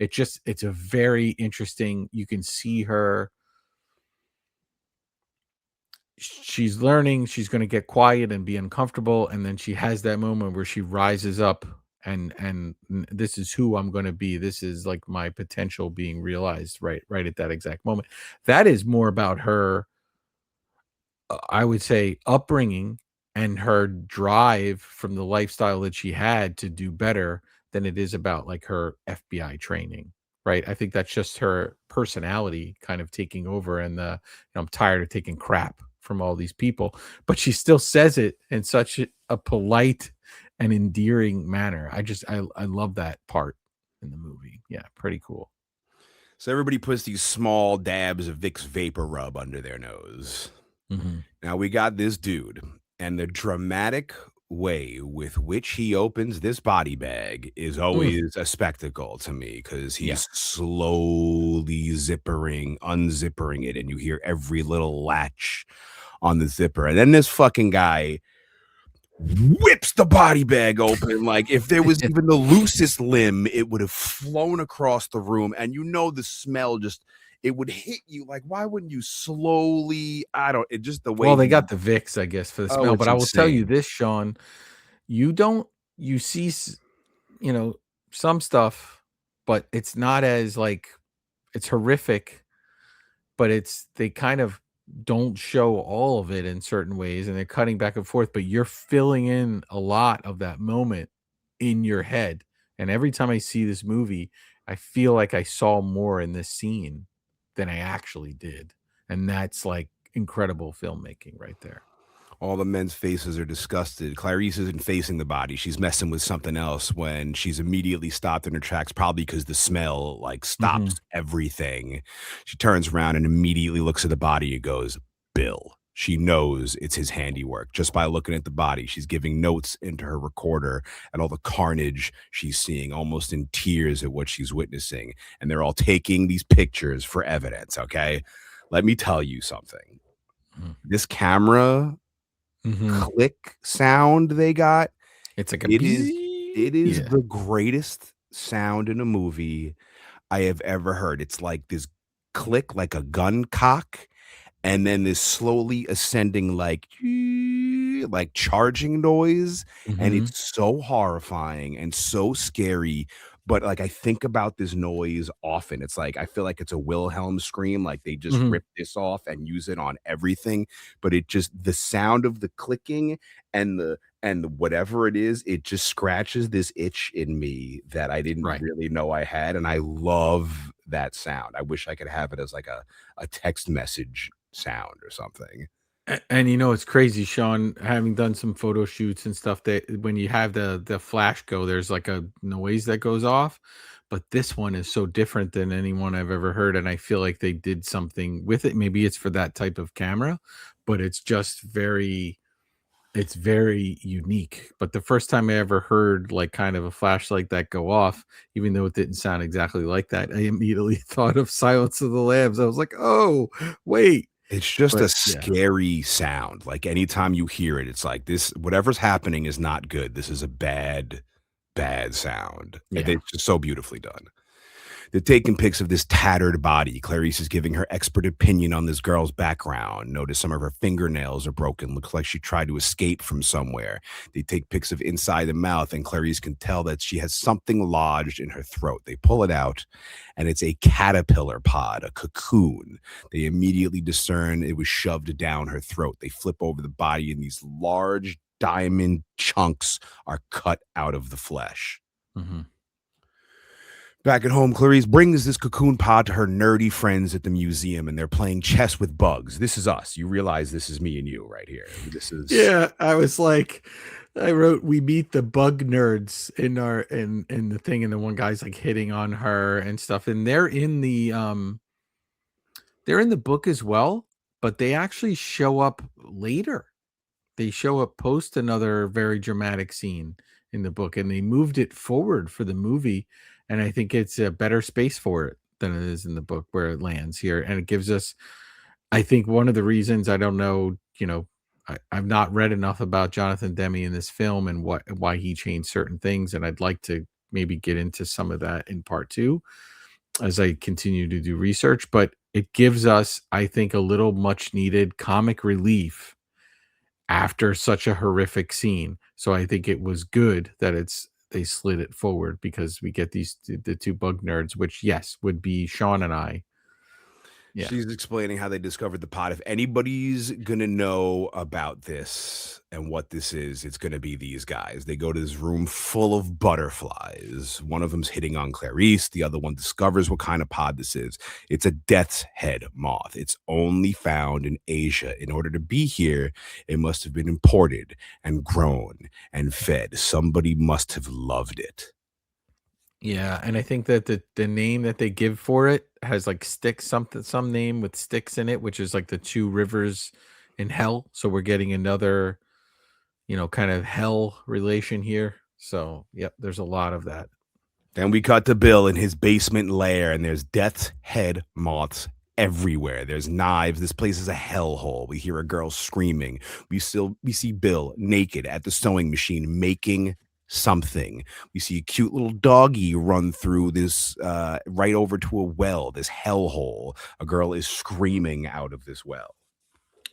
It's a very interesting, you can see her. She's learning, she's going to get quiet and be uncomfortable. And then she has that moment where she rises up and this is who I'm going to be. This is like my potential being realized right at that exact moment. That is more about her, I would say, upbringing and her drive from the lifestyle that she had to do better than it is about like her FBI training. Right. I think that's just her personality kind of taking over. And I'm tired of taking crap from all these people, but she still says it in such a polite and endearing manner. I love that part in the movie. Yeah. Pretty cool. So everybody puts these small dabs of Vicks Vapor Rub under their nose. Mm-hmm. Now we got this dude, and the dramatic way with which he opens this body bag is always a spectacle to me, because he's slowly unzippering it, and you hear every little latch on the zipper. And then this fucking guy whips the body bag open. Like if there was even the loosest limb, it would have flown across the room. And the smell just, it would hit you. Like, why wouldn't you slowly? Just the way. Well, they got the Vicks, I guess, for the smell. But I will tell you this, Shawn, you see, some stuff, but it's not as like, it's horrific, but they kind of don't show all of it in certain ways, and they're cutting back and forth, but you're filling in a lot of that moment in your head. And every time I see this movie, I feel like I saw more in this scene than I actually did. And that's like incredible filmmaking right there. All the men's faces are disgusted. Clarice isn't facing the body. She's messing with something else when she's immediately stopped in her tracks, probably because the smell like stops everything. She turns around and immediately looks at the body and goes, Bill. She knows it's his handiwork just by looking at the body. She's giving notes into her recorder at all the carnage she's seeing, almost in tears at what she's witnessing. And they're all taking these pictures for evidence, okay? Let me tell you something. This camera click sound they got, it's like it is the greatest sound in a movie I have ever heard. It's like this click, like a gun cock, and then this slowly ascending like charging noise, and it's so horrifying and so scary. But like I think about this noise often. It's like I feel like it's a Wilhelm scream, like they just rip this off and use it on everything. But the sound of the clicking and the whatever it is, it just scratches this itch in me that I didn't really know I had, and I love that sound. I wish I could have it as like a text message sound or something. And it's crazy, Shawn, having done some photo shoots and stuff, that when you have the flash go, there's like a noise that goes off. But this one is so different than anyone I've ever heard. And I feel like they did something with it. Maybe it's for that type of camera, but it's very unique. But the first time I ever heard like kind of a flashlight that go off, even though it didn't sound exactly like that, I immediately thought of Silence of the Lambs. I was like, oh, wait. It's just a But yeah. scary sound. Like anytime you hear it, it's like this, whatever's happening is not good. This is a bad, bad sound. And Yeah. it's just so beautifully done. They're taking pics of this tattered body. Clarice is giving her expert opinion on this girl's background. Notice some of her fingernails are broken. Looks like she tried to escape from somewhere. They take pics of inside the mouth, and Clarice can tell that she has something lodged in her throat. They pull it out, and it's a caterpillar pod, a cocoon. They immediately discern it was shoved down her throat. They flip over the body, and these large diamond chunks are cut out of the flesh. Mhm. Back at home, Clarice brings this cocoon pod to her nerdy friends at the museum, and they're playing chess with bugs. This is us. You realize this is me and you right here. This is Yeah, I was like, I wrote, we meet the bug nerds in the thing, and the one guy's like hitting on her and stuff, and they're in the book as well, but they actually show up later. They show up post another very dramatic scene in the book, and they moved it forward for the movie, and I think it's a better space for it than it is in the book where it lands here, and it gives us, I think, one of the reasons, I don't know, I've not read enough about Jonathan Demme in this film and why he changed certain things, and I'd like to maybe get into some of that in part two as I continue to do research. But it gives us, I think, a little much needed comic relief after such a horrific scene. So I think it was good that they slid it forward, because we get the two bug nerds, which, yes, would be Shawn and I. Yeah. She's explaining how they discovered the pot. If anybody's going to know about this and what this is, it's going to be these guys. They go to this room full of butterflies. One of them's hitting on Clarice. The other one discovers what kind of pod this is. It's a death's head moth. It's only found in Asia. In order to be here, it must have been imported and grown and fed. Somebody must have loved it. Yeah, and I think that the name that they give for it has like some name with sticks in it, which is like the two rivers in hell. So we're getting another, kind of hell relation here. So, yep, there's a lot of that. Then we cut to Bill in his basement lair, and there's death's head moths everywhere. There's knives. This place is a hellhole. We hear a girl screaming. We see Bill naked at the sewing machine making something. We see a cute little doggy run through this right over to a well, this hellhole. A girl is screaming out of this well.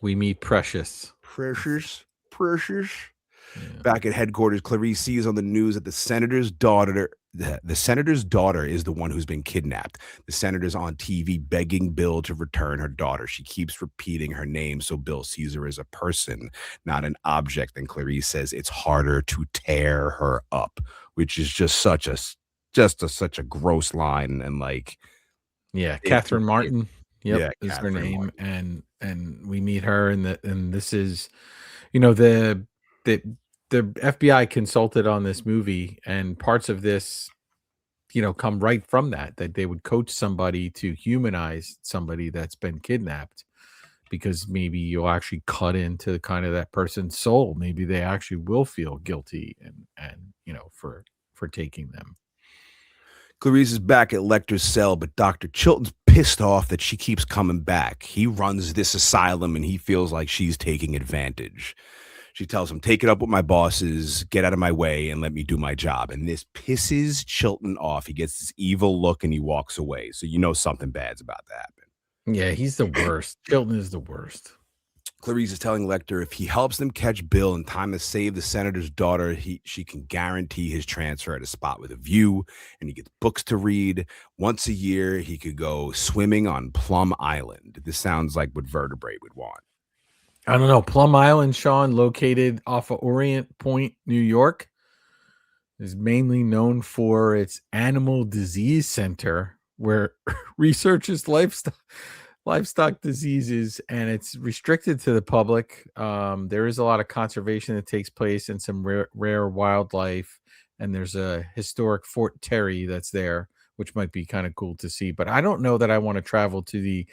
We meet Precious. Precious. Yeah. Back at headquarters, Clarice sees on the news that the senator's daughter is the one who's been kidnapped. The senator's on TV begging Bill to return her daughter. She keeps repeating her name, so Bill sees her as a person, not an object. And Clarice says it's harder to tear her up, which is just such a gross line. And like, Yeah, Catherine Martin. Yep, Yeah, is her Catherine name, Martin. and we meet her, and this is, the FBI consulted on this movie, and parts of this, come right from that they would coach somebody to humanize somebody that's been kidnapped, because maybe you'll actually cut into kind of that person's soul. Maybe they actually will feel guilty and for taking them. Clarice is back at Lecter's cell, but Dr. Chilton's pissed off that she keeps coming back. He runs this asylum, and he feels like she's taking advantage. She tells him, take it up with my bosses, get out of my way, and let me do my job. And this pisses Chilton off. He gets this evil look, and he walks away. So you know something bad's about to happen. Yeah, he's the worst. Chilton is the worst. Clarice is telling Lecter if he helps them catch Bill in time to save the senator's daughter, she can guarantee his transfer at a spot with a view, and he gets books to read. Once a year, he could go swimming on Plum Island. This sounds like what Vertebrate would want. I don't know. Plum Island, Shawn, located off of Orient Point, New York, is mainly known for its animal disease center, where researchers' livestock diseases, and it's restricted to the public. There is a lot of conservation that takes place and some rare wildlife, and there's a historic Fort Terry that's there, which might be kind of cool to see. But I don't know that I want to travel to the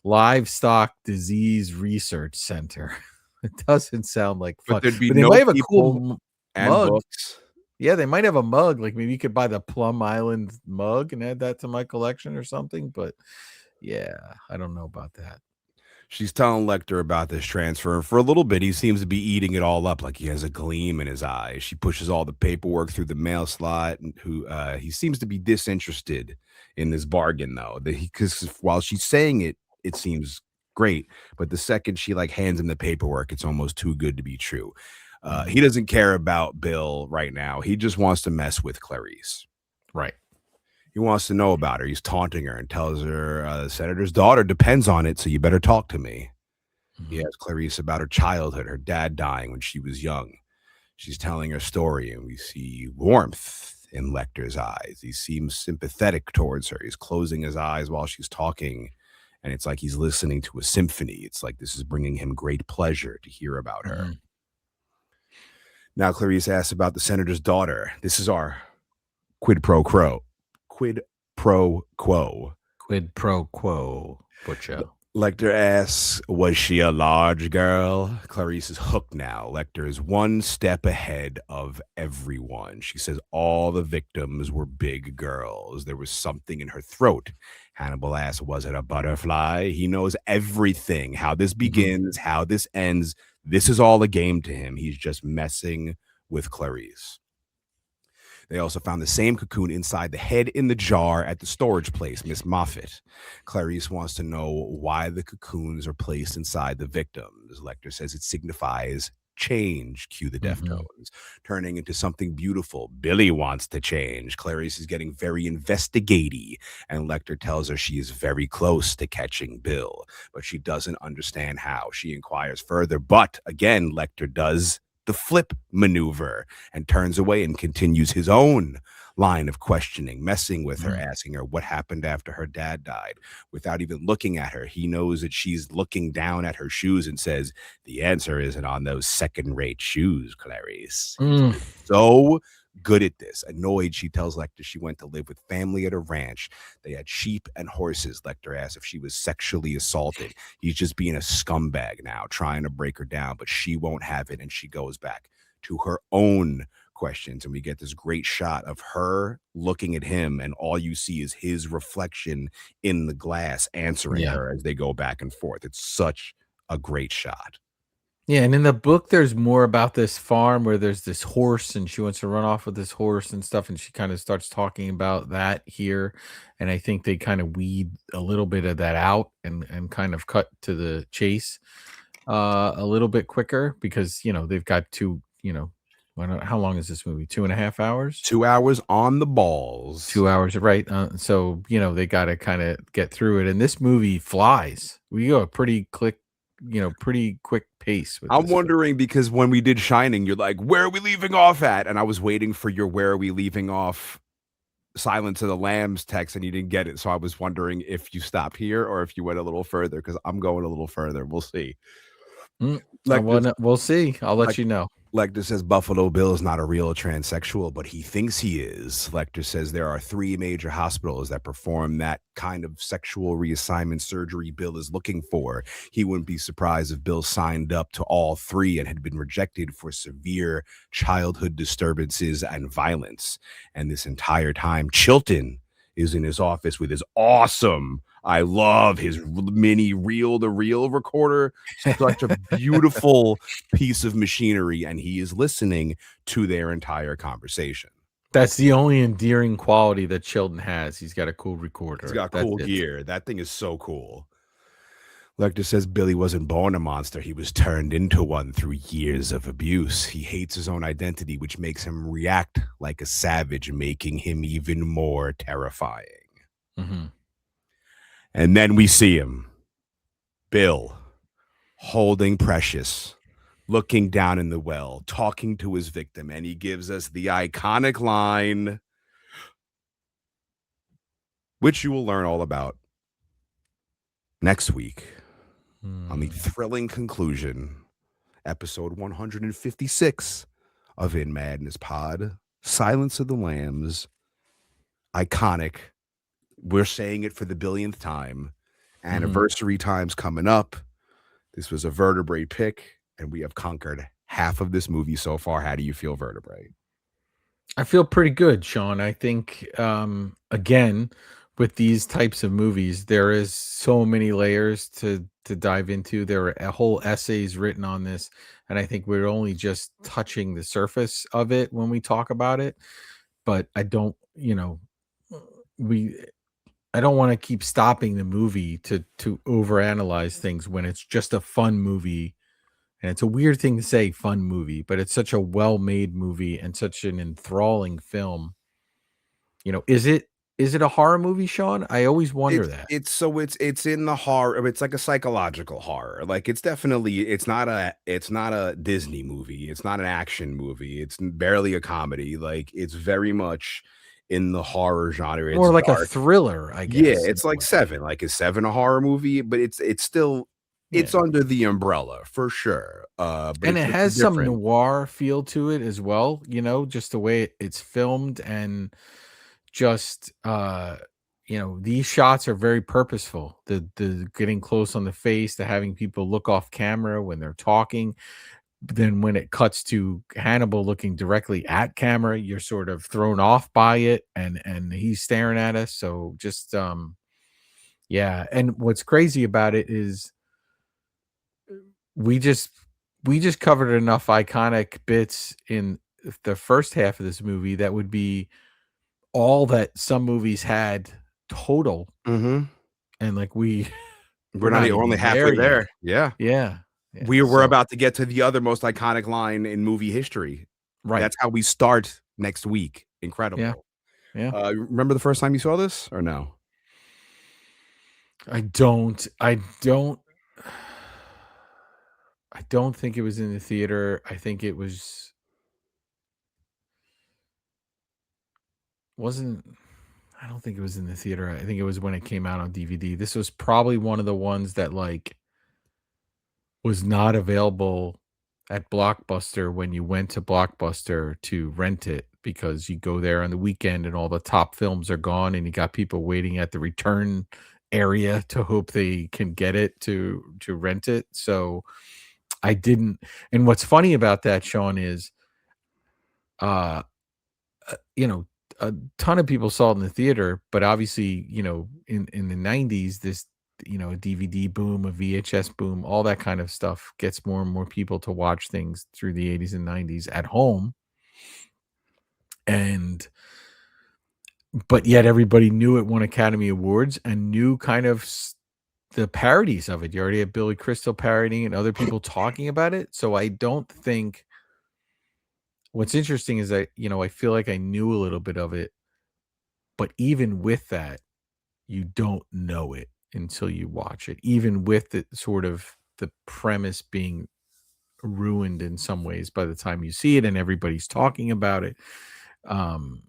Livestock Disease Research Center. It doesn't sound like fun, But there'd be but they no might have a people cool and mug. books. Yeah, they might have a mug. Like maybe you could buy the Plum Island mug and add that to my collection or something. But yeah, I don't know about that. She's telling Lecter about this transfer, and for a little bit, he seems to be eating it all up, like he has a gleam in his eye. She pushes all the paperwork through the mail slot, and he seems to be disinterested in this bargain, though. Because while she's saying it, it seems great, but the second she like hands him the paperwork, it's almost too good to be true. He doesn't care about Bill right now. He just wants to mess with Clarice. Right. He wants to know about her. He's taunting her and tells her the senator's daughter depends on it, so you better talk to me. He asks Clarice about her childhood, her dad dying when she was young. She's telling her story, and we see warmth in Lecter's eyes. He seems sympathetic towards her. He's closing his eyes while she's talking, and it's like he's listening to a symphony. It's like this is bringing him great pleasure to hear about her. Now Clarice asks about the senator's daughter. This is our quid pro quo. Quid pro quo. Quid pro quo, Butcher. Lecter asks, was she a large girl? Clarice is hooked now. Lecter is one step ahead of everyone. She says all the victims were big girls. There was something in her throat. Hannibal asks, was it a butterfly? He knows everything, how this begins, how this ends. This is all a game to him. He's just messing with Clarice. They also found the same cocoon inside the head in the jar at the storage place, Miss Moffat. Clarice wants to know why the cocoons are placed inside the victims. Lecter says it signifies change, cue the Deftones, turning into something beautiful. Billy wants to change. Clarice is getting very investigaty, and Lecter tells her she is very close to catching Bill, but she doesn't understand how. She inquires further, but again, Lecter does the flip maneuver and turns away and continues his own line of questioning, messing with her, asking her what happened after her dad died. Without even looking at her, he knows that she's looking down at her shoes and says, the answer isn't on those second-rate shoes, Clarice. So good at this. Annoyed, she tells Lecter she went to live with family at a ranch. They had sheep and horses. Lecter asks if she was sexually assaulted. He's just being a scumbag now, trying to break her down, but she won't have it, and she goes back to her own questions, and we get this great shot of her looking at him, and all you see is his reflection in the glass answering her as they go back and forth. It's such a great shot. Yeah, and in the book, there's more about this farm where there's this horse, and she wants to run off with this horse and stuff, and she kind of starts talking about that here. And I think they kind of weed a little bit of that out and kind of cut to the chase a little bit quicker because, you know, they've got how long is this movie? 2.5 hours? 2 hours on the balls. 2 hours, right? So, you know, they got to kind of get through it. And this movie flies. We go a pretty quick pace with I'm wondering because when we did Shining, you're like, where are we leaving off at? And I was waiting for your where are we leaving off Silence of the Lambs text and you didn't get it. So I was wondering if you stopped here or if you went a little further because I'm going a little further. We'll see. We'll see. I'll let you know. Lecter says Buffalo Bill is not a real transsexual, but he thinks he is. Lecter says there are 3 major hospitals that perform that kind of sexual reassignment surgery Bill is looking for. He wouldn't be surprised if Bill signed up to all 3 and had been rejected for severe childhood disturbances and violence. And this entire time, Chilton is in his office with his awesome, I love his mini reel-to-reel recorder. Such a beautiful piece of machinery, and he is listening to their entire conversation. That's the only endearing quality that Chilton has. He's got a cool recorder. He's got cool gear. That thing is so cool. Lecter says Billy wasn't born a monster. He was turned into one through years of abuse. He hates his own identity, which makes him react like a savage, making him even more terrifying. And then we see him, Bill, holding Precious, looking down in the well, talking to his victim, and he gives us the iconic line, which you will learn all about Next week, on the thrilling conclusion, episode 156 of In Madness Pod, Silence of the Lambs, iconic. We're saying it for the billionth time. Anniversary time's coming up. This was a vertebrae pick, and we have conquered half of this movie so far. How do you feel, vertebrae? I feel pretty good, Sean. I think again, with these types of movies, there is so many layers to dive into. There are whole essays written on this, and I think we're only just touching the surface of it when we talk about it. But I don't, we I don't want to keep stopping the movie to overanalyze things when it's just a fun movie. And it's a weird thing to say, fun movie, but it's such a well-made movie and such an enthralling film. Is it a horror movie, Sean? I always wonder that. It's in the horror. It's like a psychological horror. Like it's not a Disney movie. It's not an action movie. It's barely a comedy. Like it's very much in the horror genre. More It's like a dark. thriller, I Yeah, guess. it's like Seven. Like is Seven a horror movie? But it's still it's Yeah. under the umbrella for sure. But And it has some different. noir feel to it as well, just the way it's filmed and just these shots are very purposeful. The getting close on the face, the having people look off camera when they're talking. Then when it cuts to Hannibal looking directly at camera, you're sort of thrown off by it and he's staring at us. So just yeah. And what's crazy about it is we just covered enough iconic bits in the first half of this movie that would be all that some movies had total, Mhm. and like We're not only even halfway there. yet. Yeah. Yeah. We're So about to get to the other most iconic line in movie history. right. That's how we start next week. Incredible. Yeah. Remember the first time you saw this or no? I don't think it was in the theater. I think it wasn't I don't think it was in the theater. I think it was when it came out on DVD. This was probably one of the ones that was not available at Blockbuster when you went to Blockbuster to rent it, because you go there on the weekend and all the top films are gone and you got people waiting at the return area to hope they can get it to rent it. So I didn't. And what's funny about that, Sean, is uh you know a ton of people saw it in the theater, but obviously, in the 90s, this, a DVD boom, a VHS boom, all that kind of stuff gets more and more people to watch things through the 80s and 90s at home. And but yet everybody knew it won Academy Awards and knew kind of the parodies of it. You already had Billy Crystal parodying and other people talking about it. So I don't think, what's interesting is that, I feel like I knew a little bit of it, but even with that, you don't know it until you watch it, even with the sort of the premise being ruined in some ways by the time you see it and everybody's talking about it. Um,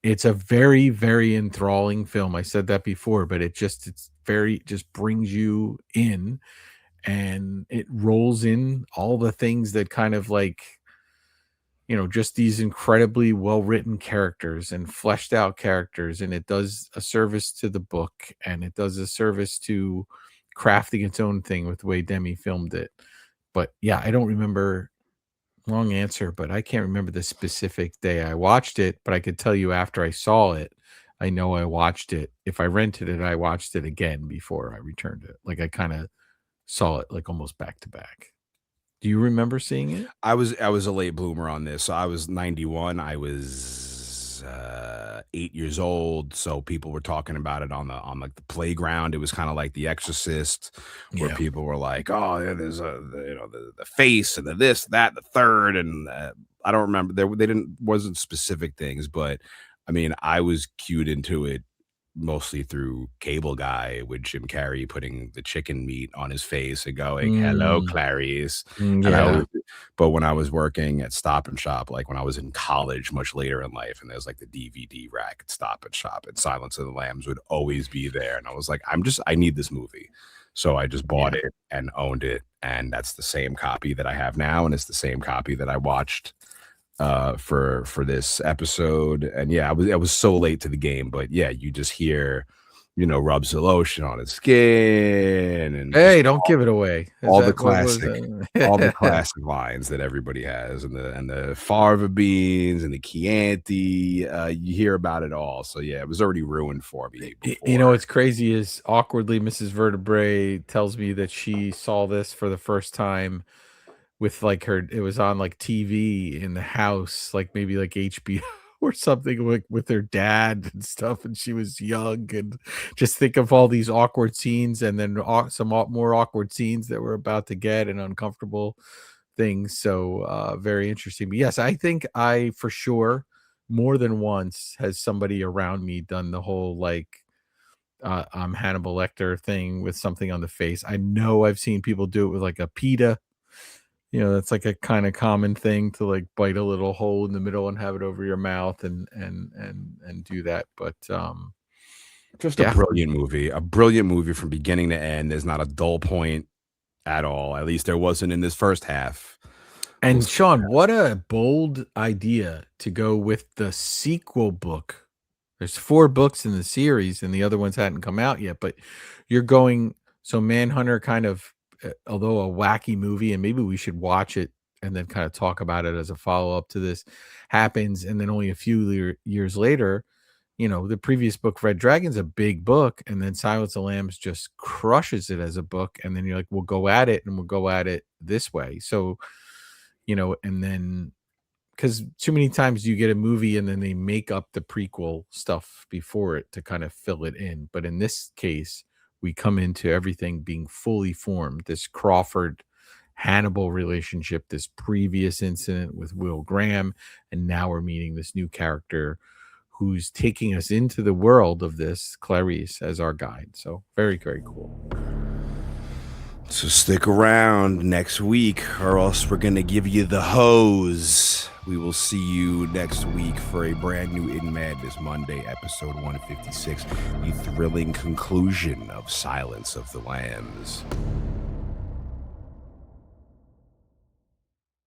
it's a very, very enthralling film. I said that before, but just brings you in, and it rolls in all the things that kind of just these incredibly well-written characters and fleshed out characters. And it does a service to the book, and it does a service to crafting its own thing with the way Demi filmed it. But yeah, I don't remember. Long answer, but I can't remember the specific day I watched it, but I could tell you after I saw it, I know I watched it. If I rented it, I watched it again before I returned it. Like I kind of saw it like almost back to back. Do you remember seeing it? I was a late bloomer on this. So I was 91. I was 8 years old. So people were talking about it on like the playground. It was kind of like The Exorcist, where Yeah. people were like, "Oh, yeah, there's the face and the this, that, the third," and I don't remember. Wasn't specific things, but I mean, I was cued into it mostly through Cable Guy with Jim Carrey putting the chicken meat on his face and going, "Hello, Clarice." And Yeah. but when I was working at Stop and Shop, like when I was in college, much later in life, and there's like the DVD rack at Stop and Shop, and Silence of the Lambs would always be there. And I was like, I need this movie. So I just bought it and owned it. And that's the same copy that I have now. And it's the same copy that I watched for this episode. And yeah, I was so late to the game, but yeah, you just hear, rubs the lotion on his skin and Hey, don't give it away. all the classic lines that everybody has, and the fava beans and the Chianti. You hear about it all. So yeah, it was already ruined for me before. What's crazy is awkwardly Mrs. Vertebrae tells me that she saw this for the first time with like it was on like TV in the house, like maybe like HBO or something, like with her dad and stuff, and she was young, and just think of all these awkward scenes, and then some more awkward scenes that we're about to get, and uncomfortable things. So very interesting. But yes, I think I for sure more than once has somebody around me done the whole like I'm Hannibal Lecter thing with something on the face. I know I've seen people do it with like a pita. That's like a kind of common thing to like bite a little hole in the middle and have it over your mouth and do that. But Just a brilliant movie from beginning to end. There's not a dull point at all. At least there wasn't in this first half. And Shawn, what a bold idea to go with the sequel book. There's 4 books in the series and the other ones hadn't come out yet, but you're going, so Manhunter kind of, although a wacky movie, and maybe we should watch it and then kind of talk about it as a follow-up to this, happens, and then only a few years later, the previous book, Red Dragon's a big book, and then Silence of the Lambs just crushes it as a book, and then you're like, we'll go at it, and we'll go at it this way. So, and then because too many times you get a movie and then they make up the prequel stuff before it to kind of fill it in. But in this case, we come into everything being fully formed. This Crawford Hannibal relationship, this previous incident with Will Graham, and now we're meeting this new character who's taking us into the world of this Clarice as our guide. So very, very cool. So stick around next week, or else we're going to give you the hose. We will see you next week for a brand new In Madness Monday, episode 156, the thrilling conclusion of Silence of the Lambs.